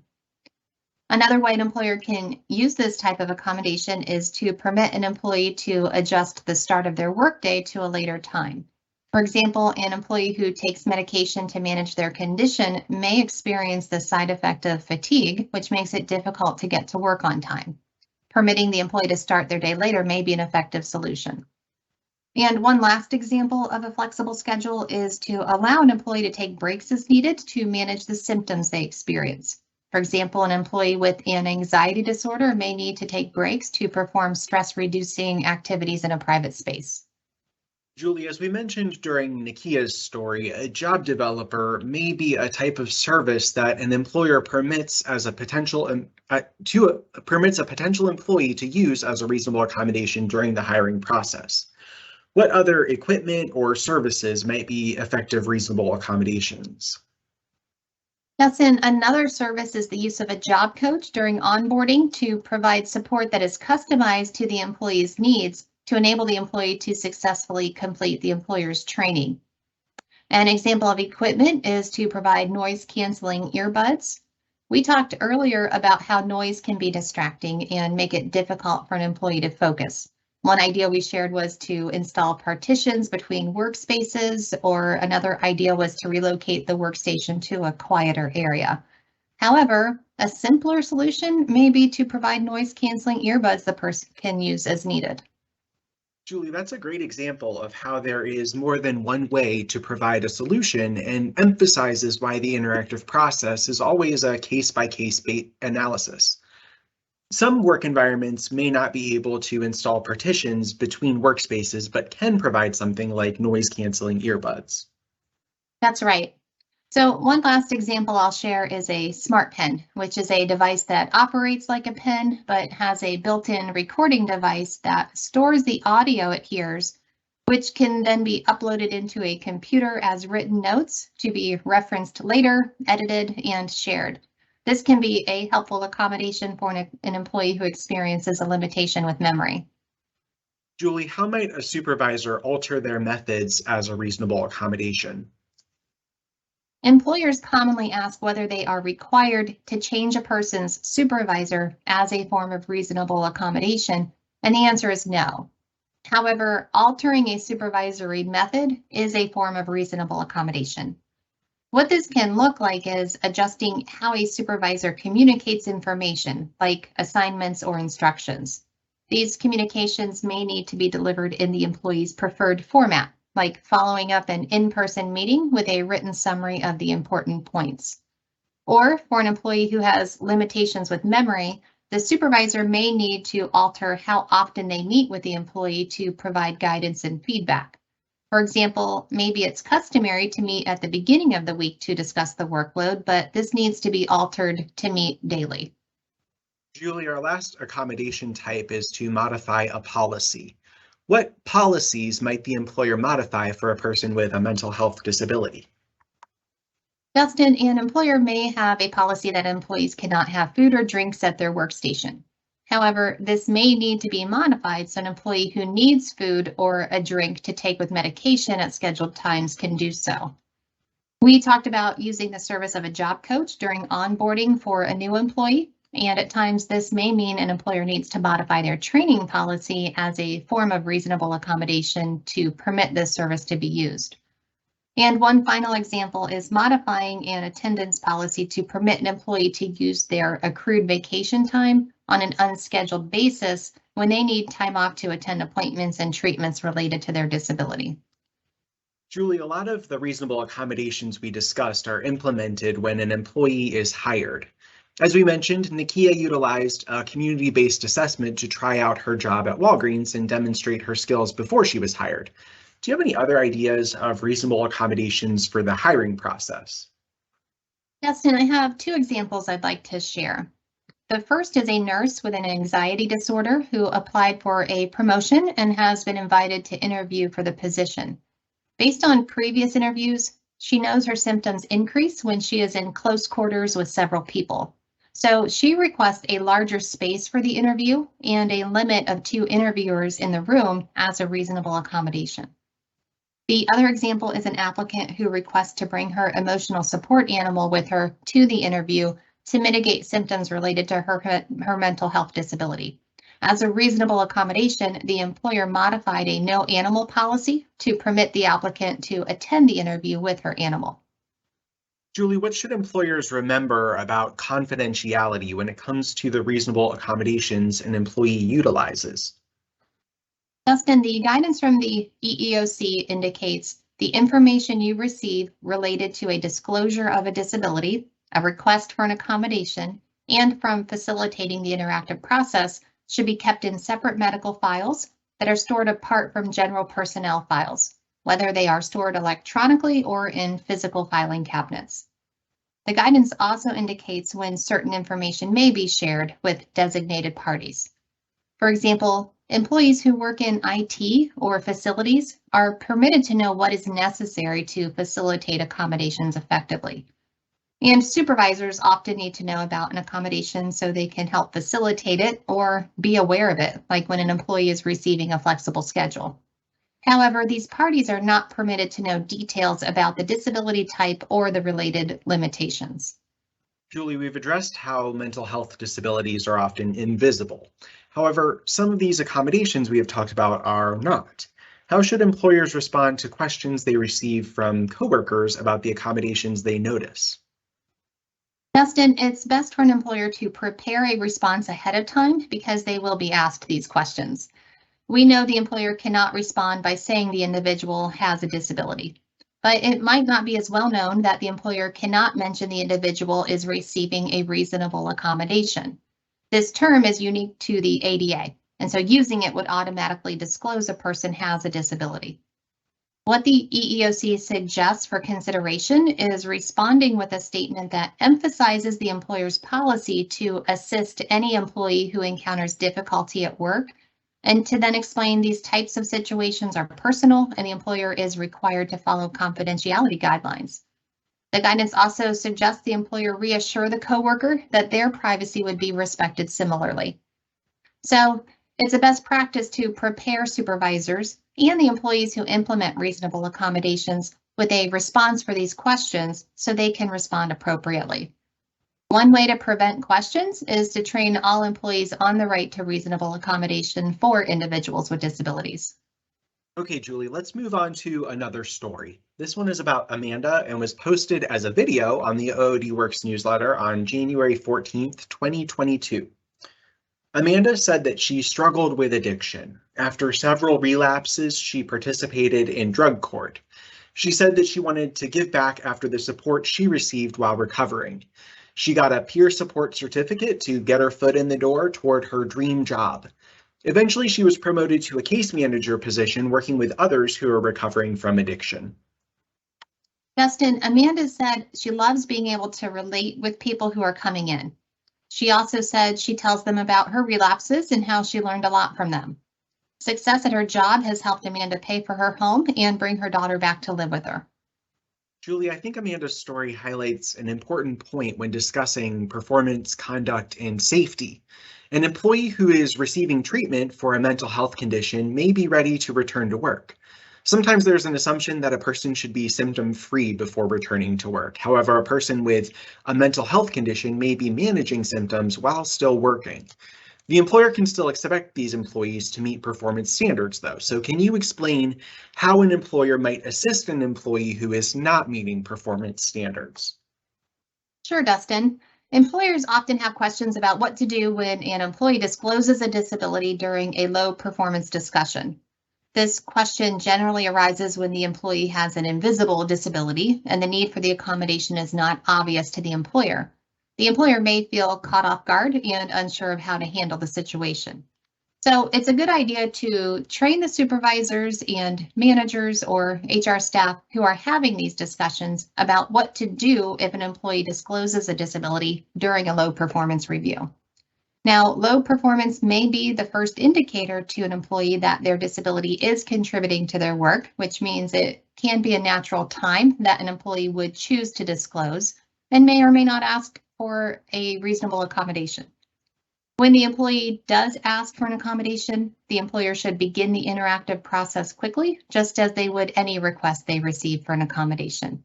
Speaker 2: Another way an employer can use this type of accommodation is to permit an employee to adjust the start of their workday to a later time. For example, an employee who takes medication to manage their condition may experience the side effect of fatigue, which makes it difficult to get to work on time. Permitting the employee to start their day later may be an effective solution. And one last example of a flexible schedule is to allow an employee to take breaks as needed to manage the symptoms they experience. For example, an employee with an anxiety disorder may need to take breaks to perform stress-reducing activities in a private space.
Speaker 1: Julie, as we mentioned during Nikia's story, a job developer may be a type of service that an employer permits as a potential employee to use as a reasonable accommodation during the hiring process. What other equipment or services might be effective reasonable accommodations?
Speaker 2: Dustin, another service is the use of a job coach during onboarding to provide support that is customized to the employee's needs to enable the employee to successfully complete the employer's training. An example of equipment is to provide noise-canceling earbuds. We talked earlier about how noise can be distracting and make it difficult for an employee to focus. One idea we shared was to install partitions between workspaces, or another idea was to relocate the workstation to a quieter area. However, A simpler solution may be to provide noise-canceling earbuds the person can use as needed.
Speaker 1: Julie, that's a great example of how there is more than one way to provide a solution and emphasizes why the interactive process is always a case-by-case analysis. Some work environments may not be able to install partitions between workspaces, but can provide something like noise-canceling earbuds.
Speaker 2: That's right. So one last example I'll share is a smart pen, which is a device that operates like a pen, but has a built-in recording device that stores the audio it hears, which can then be uploaded into a computer as written notes to be referenced later, edited, and shared. This can be a helpful accommodation for an employee who experiences a limitation with memory.
Speaker 1: Julie, how might a supervisor alter their methods as a reasonable accommodation?
Speaker 2: Employers commonly ask whether they are required to change a person's supervisor as a form of reasonable accommodation, and the answer is no. However, altering a supervisory method is a form of reasonable accommodation. What this can look like is adjusting how a supervisor communicates information, like assignments or instructions. These communications may need to be delivered in the employee's preferred format, like following up an in-person meeting with a written summary of the important points. Or for an employee who has limitations with memory, the supervisor may need to alter how often they meet with the employee to provide guidance and feedback. For example, maybe it's customary to meet at the beginning of the week to discuss the workload, but this needs to be altered to meet daily.
Speaker 1: Julie, our last accommodation type is to modify a policy. What policies might the employer modify for a person with a mental health disability?
Speaker 2: Dustin, an employer may have a policy that employees cannot have food or drinks at their workstation. However, this may need to be modified so an employee who needs food or a drink to take with medication at scheduled times can do so. We talked about using the service of a job coach during onboarding for a new employee, and at times this may mean an employer needs to modify their training policy as a form of reasonable accommodation to permit this service to be used. And one final example is modifying an attendance policy to permit an employee to use their accrued vacation time on an unscheduled basis when they need time off to attend appointments and treatments related to their disability.
Speaker 1: Julie, a lot of the reasonable accommodations we discussed are implemented when an employee is hired. As we mentioned, Nakia utilized a community-based assessment to try out her job at Walgreens and demonstrate her skills before she was hired. Do you have any other ideas of reasonable accommodations for the hiring process?
Speaker 2: Dustin, I have two examples I'd like to share. The first is a nurse with an anxiety disorder who applied for a promotion and has been invited to interview for the position. Based on previous interviews, she knows her symptoms increase when she is in close quarters with several people. So she requests a larger space for the interview and a limit of 2 interviewers in the room as a reasonable accommodation. The other example is an applicant who requests to bring her emotional support animal with her to the interview to mitigate symptoms related to her mental health disability. As a reasonable accommodation, the employer modified a no animal policy to permit the applicant to attend the interview with her animal.
Speaker 1: Julie, what should employers remember about confidentiality when it comes to the reasonable accommodations an employee utilizes?
Speaker 2: Dustin, the guidance from the EEOC indicates the information you receive related to a disclosure of a disability, a request for an accommodation, and from facilitating the interactive process should be kept in separate medical files that are stored apart from general personnel files, whether they are stored electronically or in physical filing cabinets. The guidance also indicates when certain information may be shared with designated parties. For example, employees who work in IT or facilities are permitted to know what is necessary to facilitate accommodations effectively. And supervisors often need to know about an accommodation so they can help facilitate it or be aware of it, like when an employee is receiving a flexible schedule. However, these parties are not permitted to know details about the disability type or the related limitations.
Speaker 1: Julie, we've addressed how mental health disabilities are often invisible. However, some of these accommodations we have talked about are not. How should employers respond to questions they receive from coworkers about the accommodations they notice?
Speaker 2: Dustin, it's best for an employer to prepare a response ahead of time because they will be asked these questions. We know the employer cannot respond by saying the individual has a disability, but it might not be as well known that the employer cannot mention the individual is receiving a reasonable accommodation. This term is unique to the ADA, and so using it would automatically disclose a person has a disability. What the EEOC suggests for consideration is responding with a statement that emphasizes the employer's policy to assist any employee who encounters difficulty at work, and to then explain these types of situations are personal and the employer is required to follow confidentiality guidelines. The guidance also suggests the employer reassure the coworker that their privacy would be respected similarly. So it's a best practice to prepare supervisors and the employees who implement reasonable accommodations with a response for these questions so they can respond appropriately. One way to prevent questions is to train all employees on the right to reasonable accommodation for individuals with disabilities.
Speaker 1: Okay, Julie, let's move on to another story. This one is about Amanda and was posted as a video on the OOD Works newsletter on January 14th, 2022. Amanda said that she struggled with addiction. After several relapses, she participated in drug court. She said that she wanted to give back after the support she received while recovering. She got a peer support certificate to get her foot in the door toward her dream job. Eventually, she was promoted to a case manager position working with others who are recovering from addiction.
Speaker 2: Dustin, Amanda said she loves being able to relate with people who are coming in. She also said she tells them about her relapses and how she learned a lot from them. Success at her job has helped Amanda pay for her home and bring her daughter back to live with her.
Speaker 1: Julie, I think Amanda's story highlights an important point when discussing performance, conduct, and safety. An employee who is receiving treatment for a mental health condition may be ready to return to work. Sometimes there's an assumption that a person should be symptom-free before returning to work. However, a person with a mental health condition may be managing symptoms while still working. The employer can still expect these employees to meet performance standards, though. So can you explain how an employer might assist an employee who is not meeting performance standards?
Speaker 2: Sure, Dustin. Employers often have questions about what to do when an employee discloses a disability during a low performance discussion. This question generally arises when the employee has an invisible disability and the need for the accommodation is not obvious to the employer. The employer may feel caught off guard and unsure of how to handle the situation. So it's a good idea to train the supervisors and managers or HR staff who are having these discussions about what to do if an employee discloses a disability during a low performance review. Now, low performance may be the first indicator to an employee that their disability is contributing to their work, which means it can be a natural time that an employee would choose to disclose and may or may not ask for a reasonable accommodation. When the employee does ask for an accommodation, the employer should begin the interactive process quickly, just as they would any request they receive for an accommodation.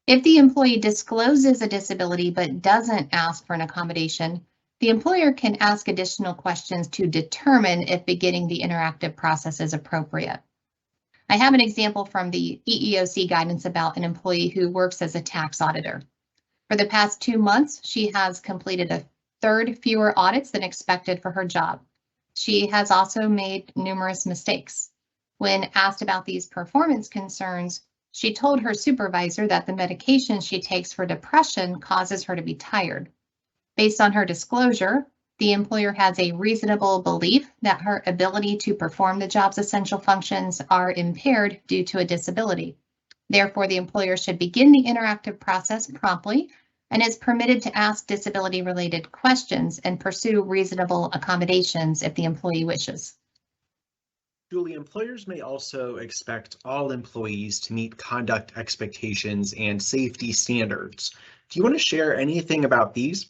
Speaker 2: If the employee discloses a disability but doesn't ask for an accommodation, the employer can ask additional questions to determine if beginning the interactive process is appropriate. I have an example from the EEOC guidance about an employee who works as a tax auditor. For the past 2 months, she has completed a third fewer audits than expected for her job. She has also made numerous mistakes. When asked about these performance concerns, she told her supervisor that the medication she takes for depression causes her to be tired. Based on her disclosure, the employer has a reasonable belief that her ability to perform the job's essential functions are impaired due to a disability. Therefore, the employer should begin the interactive process promptly and is permitted to ask disability-related questions and pursue reasonable accommodations if the employee wishes.
Speaker 1: Julie, employers may also expect all employees to meet conduct expectations and safety standards. Do you want to share anything about these?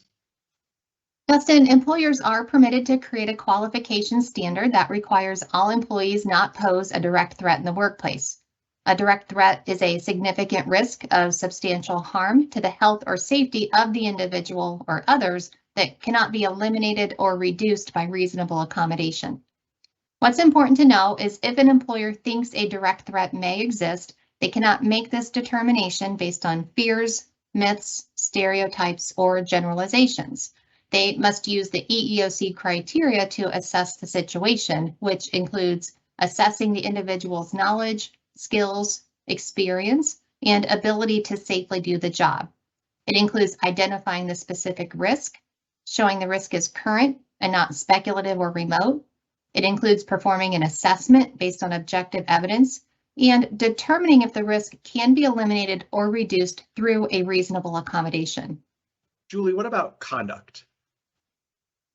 Speaker 2: Dustin, employers are permitted to create a qualification standard that requires all employees not pose a direct threat in the workplace. A direct threat is a significant risk of substantial harm to the health or safety of the individual or others that cannot be eliminated or reduced by reasonable accommodation. What's important to know is if an employer thinks a direct threat may exist, they cannot make this determination based on fears, myths, stereotypes, or generalizations. They must use the EEOC criteria to assess the situation, which includes assessing the individual's knowledge, skills, experience, and ability to safely do the job. It includes identifying the specific risk, showing the risk is current and not speculative or remote. It includes performing an assessment based on objective evidence and determining if the risk can be eliminated or reduced through a reasonable accommodation.
Speaker 1: Julie, what about conduct?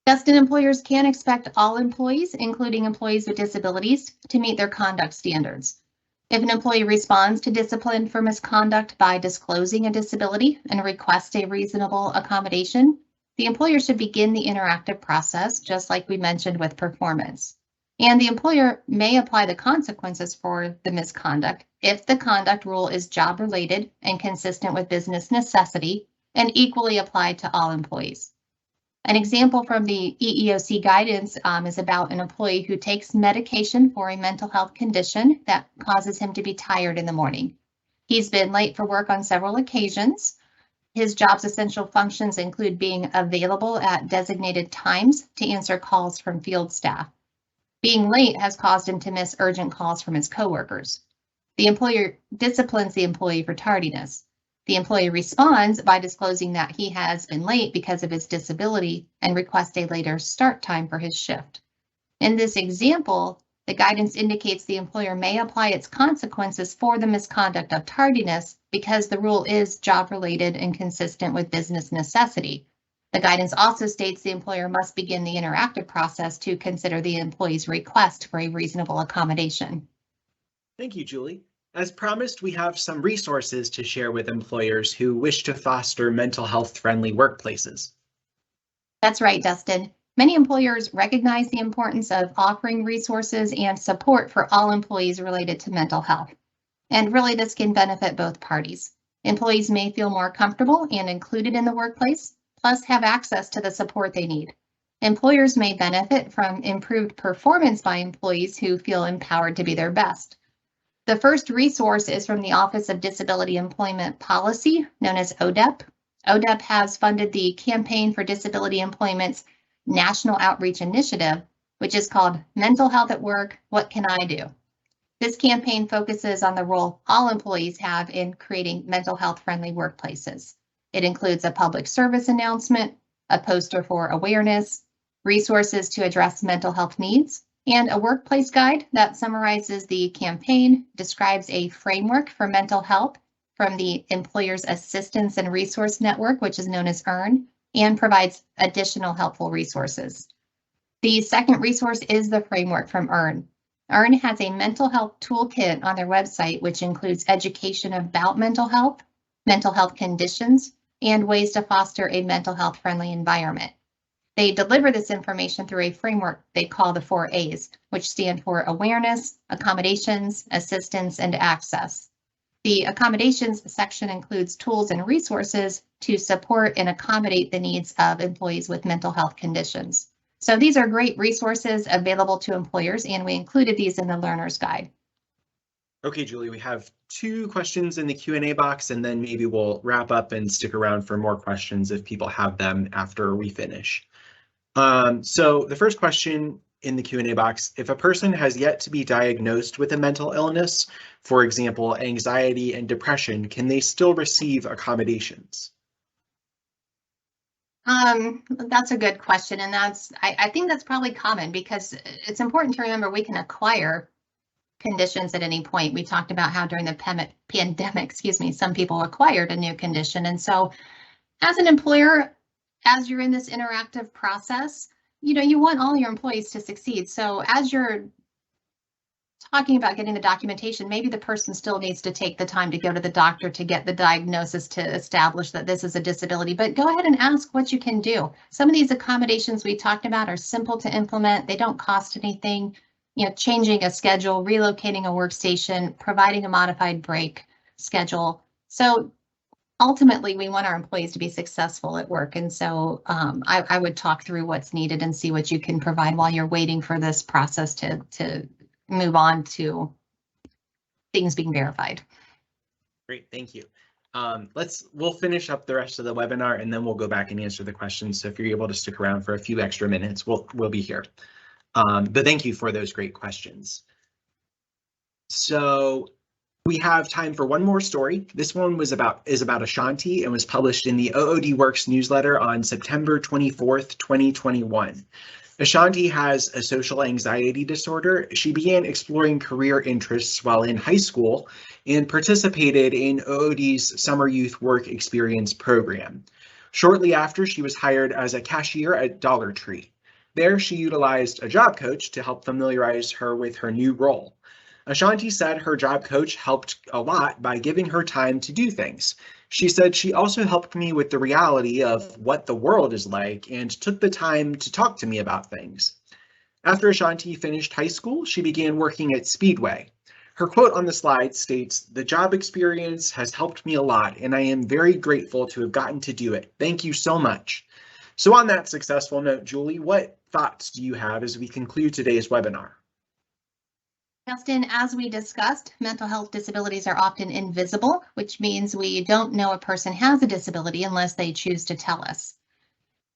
Speaker 2: Dustin, employers can expect all employees, including employees with disabilities, to meet their conduct standards. If an employee responds to discipline for misconduct by disclosing a disability and requests a reasonable accommodation, the employer should begin the interactive process, just like we mentioned with performance. And the employer may apply the consequences for the misconduct if the conduct rule is job-related and consistent with business necessity and equally applied to all employees. An example from the EEOC guidance is about an employee who takes medication for a mental health condition that causes him to be tired in the morning. He's been late for work on several occasions. His job's essential functions include being available at designated times to answer calls from field staff. Being late has caused him to miss urgent calls from his coworkers. The employer disciplines the employee for tardiness. The employee responds by disclosing that he has been late because of his disability and requests a later start time for his shift. In this example, the guidance indicates the employer may apply its consequences for the misconduct of tardiness because the rule is job-related and consistent with business necessity. The guidance also states the employer must begin the interactive process to consider the employee's request for a reasonable accommodation.
Speaker 1: Thank you, Julie. As promised, we have some resources to share with employers who wish to foster mental health friendly workplaces.
Speaker 2: That's right, Dustin. Many employers recognize the importance of offering resources and support for all employees related to mental health. And really, this can benefit both parties. Employees may feel more comfortable and included in the workplace, plus have access to the support they need. Employers may benefit from improved performance by employees who feel empowered to be their best. The first resource is from the Office of Disability Employment Policy, known as ODEP. ODEP has funded the Campaign for Disability Employment's National Outreach Initiative, which is called Mental Health at Work, What Can I Do? This campaign focuses on the role all employees have in creating mental health friendly workplaces. It includes a public service announcement, a poster for awareness, resources to address mental health needs, and a workplace guide that summarizes the campaign, describes a framework for mental health from the Employers Assistance and Resource Network, which is known as EARN, and provides additional helpful resources. The second resource is the framework from EARN. EARN has a mental health toolkit on their website, which includes education about mental health conditions, and ways to foster a mental health friendly environment. They deliver this information through a framework they call the 4 A's, which stand for awareness, accommodations, assistance, and access. The accommodations section includes tools and resources to support and accommodate the needs of employees with mental health conditions. So these are great resources available to employers, and we included these in the learner's guide.
Speaker 1: Okay, Julie, we have 2 questions in the Q&A box, and then maybe we'll wrap up and stick around for more questions if people have them after we finish. So the first question in the Q&A box, if a person has yet to be diagnosed with a mental illness, for example, anxiety and depression, can they still receive accommodations?
Speaker 2: That's a good question, and I think that's probably common because it's important to remember we can acquire conditions at any point. We talked about how during the pandemic, some people acquired a new condition, and so as an employer, as you're in this interactive process, you want all your employees to succeed. So as you're talking about getting the documentation, maybe the person still needs to take the time to go to the doctor to get the diagnosis to establish that this is a disability, but go ahead and ask what you can do. Some of these accommodations we talked about are simple to implement. They don't cost anything. Changing a schedule, relocating a workstation, providing a modified break schedule. So ultimately, we want our employees to be successful at work. And so I would talk through what's needed and see what you can provide while you're waiting for this process to move on to things being verified.
Speaker 1: Great, thank you. We'll finish up the rest of the webinar and then we'll go back and answer the questions. So if you're able to stick around for a few extra minutes, we'll be here. But thank you for those great questions. So we have time for one more story. This one is about Ashanti and was published in the OOD Works newsletter on September 24th, 2021. Ashanti has a social anxiety disorder. She began exploring career interests while in high school and participated in OOD's Summer Youth Work Experience program. Shortly after, she was hired as a cashier at Dollar Tree. There, she utilized a job coach to help familiarize her with her new role. Ashanti said her job coach helped a lot by giving her time to do things. She said she also helped me with the reality of what the world is like and took the time to talk to me about things. After Ashanti finished high school, she began working at Speedway. Her quote on the slide states, "The job experience has helped me a lot, and I am very grateful to have gotten to do it. Thank you so much." So on that successful note, Julie, what thoughts do you have as we conclude today's webinar?
Speaker 2: Dustin, as we discussed, mental health disabilities are often invisible, which means we don't know a person has a disability unless they choose to tell us.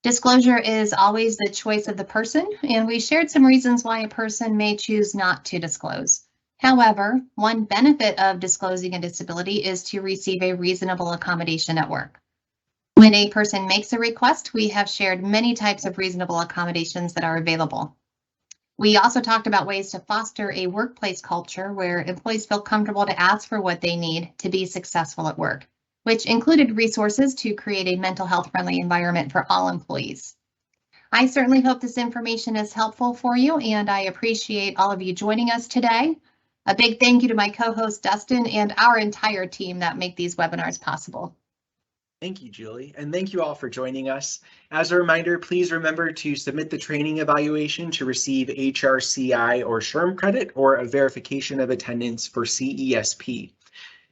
Speaker 2: Disclosure is always the choice of the person, and we shared some reasons why a person may choose not to disclose. However, one benefit of disclosing a disability is to receive a reasonable accommodation at work. When a person makes a request, we have shared many types of reasonable accommodations that are available. We also talked about ways to foster a workplace culture where employees feel comfortable to ask for what they need to be successful at work, which included resources to create a mental health friendly environment for all employees. I certainly hope this information is helpful for you, and I appreciate all of you joining us today. A big thank you to my co-host Dustin and our entire team that make these webinars possible.
Speaker 1: Thank you, Julie, and thank you all for joining us. As a reminder, please remember to submit the training evaluation to receive HRCI or SHRM credit or a verification of attendance for CESP.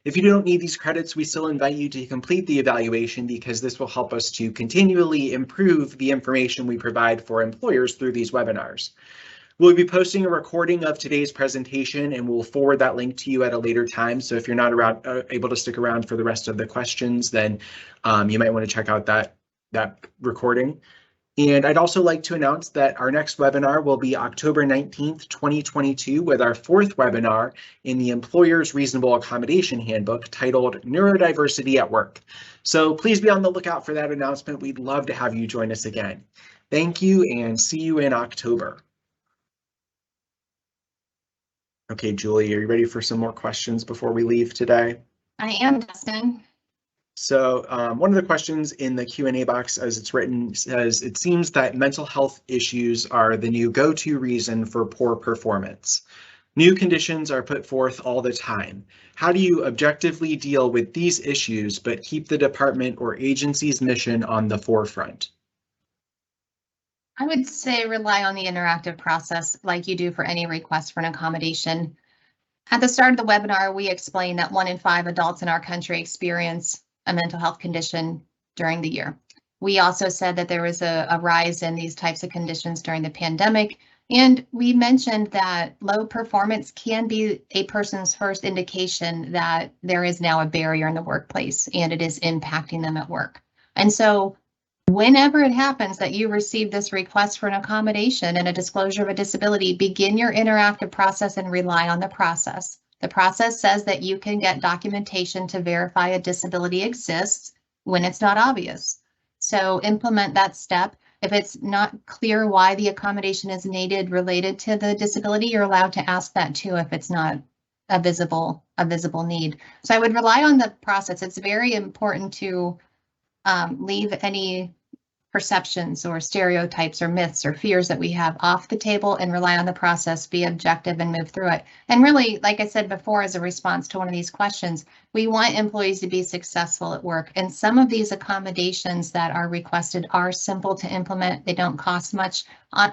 Speaker 1: If you don't need these credits, we still invite you to complete the evaluation because this will help us to continually improve the information we provide for employers through these webinars. We'll be posting a recording of today's presentation and we'll forward that link to you at a later time. So if you're not able to stick around for the rest of the questions, then you might want to check out that recording. And I'd also like to announce that our next webinar will be October 19th, 2022, with our fourth webinar in the Employer's Reasonable Accommodation Handbook titled Neurodiversity at Work. So please be on the lookout for that announcement. We'd love to have you join us again. Thank you and see you in October. Okay, Julie, are you ready for some more questions before we leave today?
Speaker 2: I am, Dustin.
Speaker 1: So one of the questions in the Q&A box as it's written says, it seems that mental health issues are the new go-to reason for poor performance. New conditions are put forth all the time. How do you objectively deal with these issues but keep the department or agency's mission on the forefront?
Speaker 2: I would say rely on the interactive process like you do for any request for an accommodation. At the start of the webinar, we explained that 1 in 5 adults in our country experience a mental health condition during the year. We also said that there was a rise in these types of conditions during the pandemic. And we mentioned that low performance can be a person's first indication that there is now a barrier in the workplace and it is impacting them at work. And so whenever it happens that you receive this request for an accommodation and a disclosure of a disability, begin your interactive process and rely on the process. The process says that you can get documentation to verify a disability exists when it's not obvious. So implement that step. If it's not clear why the accommodation is needed related to the disability, you're allowed to ask that too if it's not a visible need. So I would rely on the process. It's very important to leave any perceptions or stereotypes or myths or fears that we have off the table and rely on the process, be objective and move through it. And really, like I said before, as a response to one of these questions, we want employees to be successful at work. And some of these accommodations that are requested are simple to implement. They don't cost much.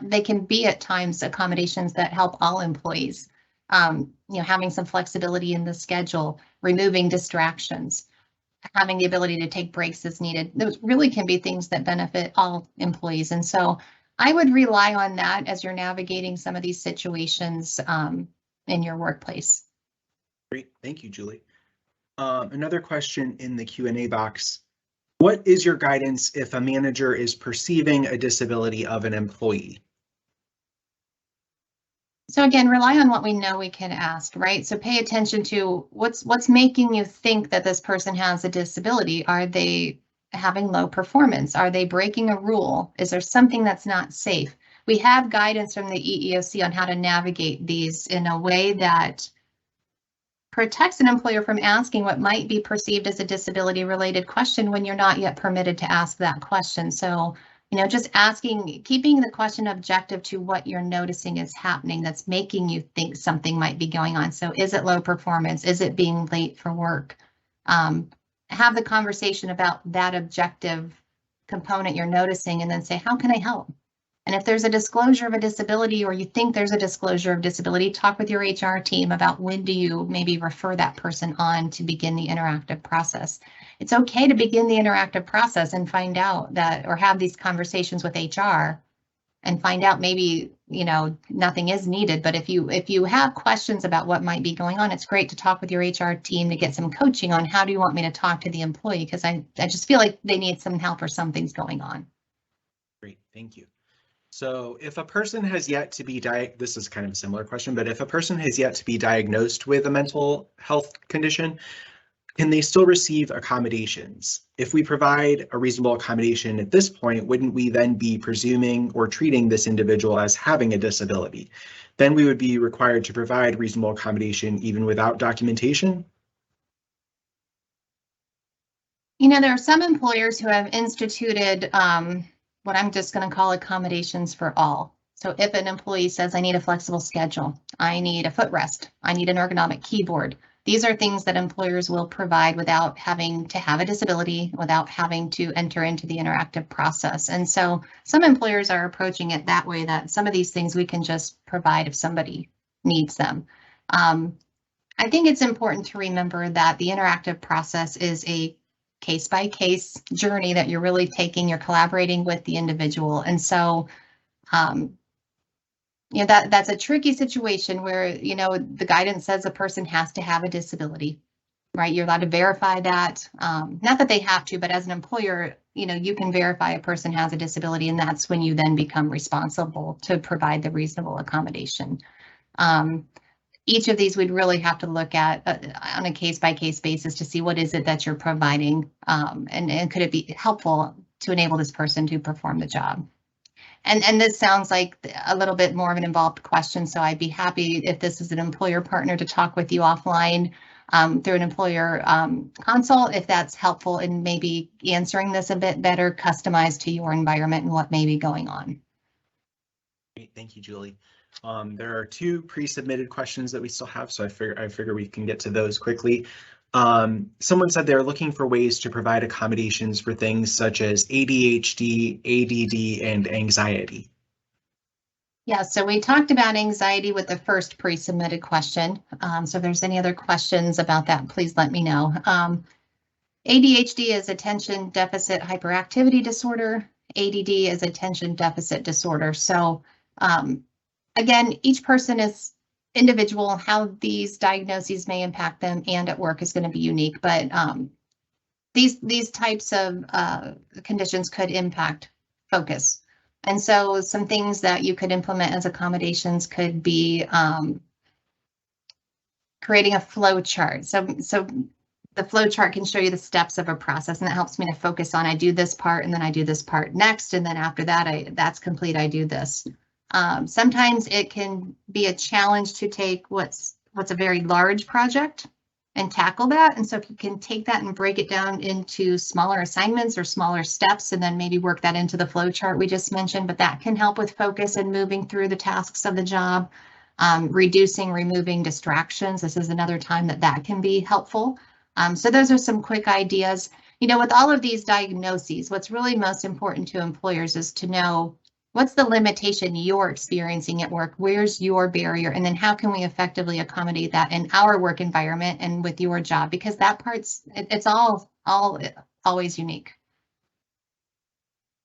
Speaker 2: They can be at times accommodations that help all employees. Having some flexibility in the schedule, removing distractions, having the ability to take breaks as needed. Those really can be things that benefit all employees. And so I would rely on that as you're navigating some of these situations in your workplace.
Speaker 1: Great, thank you, Julie. Another question in the Q&A box. What is your guidance if a manager is perceiving a disability of an employee?
Speaker 2: So again, rely on what we know we can ask, right? So pay attention to what's making you think that this person has a disability. Are they having low performance? Are they breaking a rule? Is there something that's not safe? We have guidance from the EEOC on how to navigate these in a way that protects an employer from asking what might be perceived as a disability related question when you're not yet permitted to ask that question. So, just asking, keeping the question objective to what you're noticing is happening that's making you think something might be going on. So is it low performance? Is it being late for work? Have the conversation about that objective component you're noticing and then say, how can I help? And if there's a disclosure of a disability or you think there's a disclosure of disability, talk with your HR team about when do you maybe refer that person on to begin the interactive process. It's okay to begin the interactive process and find out that, or have these conversations with HR and find out maybe, nothing is needed. But if you have questions about what might be going on, it's great to talk with your HR team to get some coaching on how do you want me to talk to the employee? Because I just feel like they need some help or something's going on.
Speaker 1: Great, thank you. So if a person has yet to be this is kind of a similar question, but if a person has yet to be diagnosed with a mental health condition, can they still receive accommodations? If we provide a reasonable accommodation at this point, wouldn't we then be presuming or treating this individual as having a disability? Then we would be required to provide reasonable accommodation even without documentation?
Speaker 2: There are some employers who have instituted what I'm just going to call accommodations for all. So if an employee says, I need a flexible schedule, I need a footrest, I need an ergonomic keyboard, these are things that employers will provide without having to have a disability, without having to enter into the interactive process. And so some employers are approaching it that way, that some of these things we can just provide if somebody needs them. I think it's important to remember that the interactive process is a case-by-case journey that you're really taking, you're collaborating with the individual. And so, that's a tricky situation where, the guidance says a person has to have a disability, right? You're allowed to verify that. Not that they have to, but as an employer, you can verify a person has a disability, and that's when you then become responsible to provide the reasonable accommodation. Each of these we'd really have to look at on a case-by-case basis to see what is it that you're providing, and could it be helpful to enable this person to perform the job. And this sounds like a little bit more of an involved question, so I'd be happy if this is an employer partner to talk with you offline through an employer consult, if that's helpful in maybe answering this a bit better, customized to your environment and what may be going on.
Speaker 1: Great, thank you, Julie. There are two pre-submitted questions that we still have, so I figure we can get to those quickly. Someone said they're looking for ways to provide accommodations for things such as ADHD, ADD, and anxiety.
Speaker 2: Yeah, so we talked about anxiety with the first pre-submitted question. So if there's any other questions about that, please let me know. ADHD is attention deficit hyperactivity disorder. ADD is attention deficit disorder. So again, each person is individual. How these diagnoses may impact them and at work is going to be unique, but these types of conditions could impact focus. And so some things that you could implement as accommodations could be creating a flow chart. So the flow chart can show you the steps of a process, and that helps me to focus on, I do this part and then I do this part next, and then after that, that's complete, I do this. Sometimes it can be a challenge to take what's a very large project and tackle that. And so if you can take that and break it down into smaller assignments or smaller steps, and then maybe work that into the flow chart we just mentioned, but that can help with focus and moving through the tasks of the job, removing distractions. This is another time that can be helpful. So those are some quick ideas. With all of these diagnoses, what's really most important to employers is to know what's the limitation you're experiencing at work, where's your barrier, and then how can we effectively accommodate that in our work environment and with your job, because that part's, it's all always unique.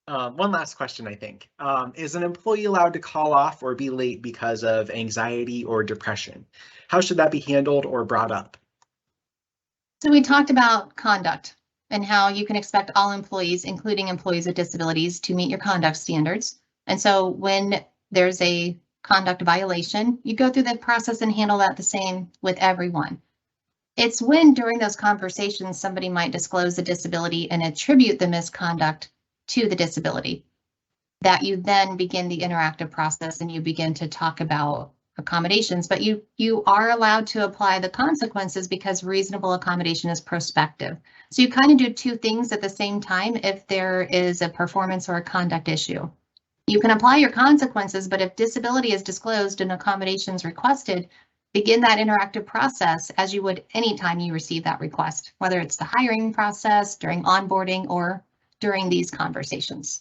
Speaker 1: One last question, I think. Is an employee allowed to call off or be late because of anxiety or depression? How should that be handled or brought up?
Speaker 2: So we talked about conduct and how you can expect all employees, including employees with disabilities, to meet your conduct standards. And so when there's a conduct violation, you go through the process and handle that the same with everyone. It's when during those conversations, somebody might disclose a disability and attribute the misconduct to the disability that you then begin the interactive process and you begin to talk about accommodations, but you are allowed to apply the consequences because reasonable accommodation is prospective. So you kind of do two things at the same time if there is a performance or a conduct issue. You can apply your consequences, but if disability is disclosed and accommodations requested, begin that interactive process as you would anytime you receive that request, whether it's the hiring process, during onboarding, or during these conversations.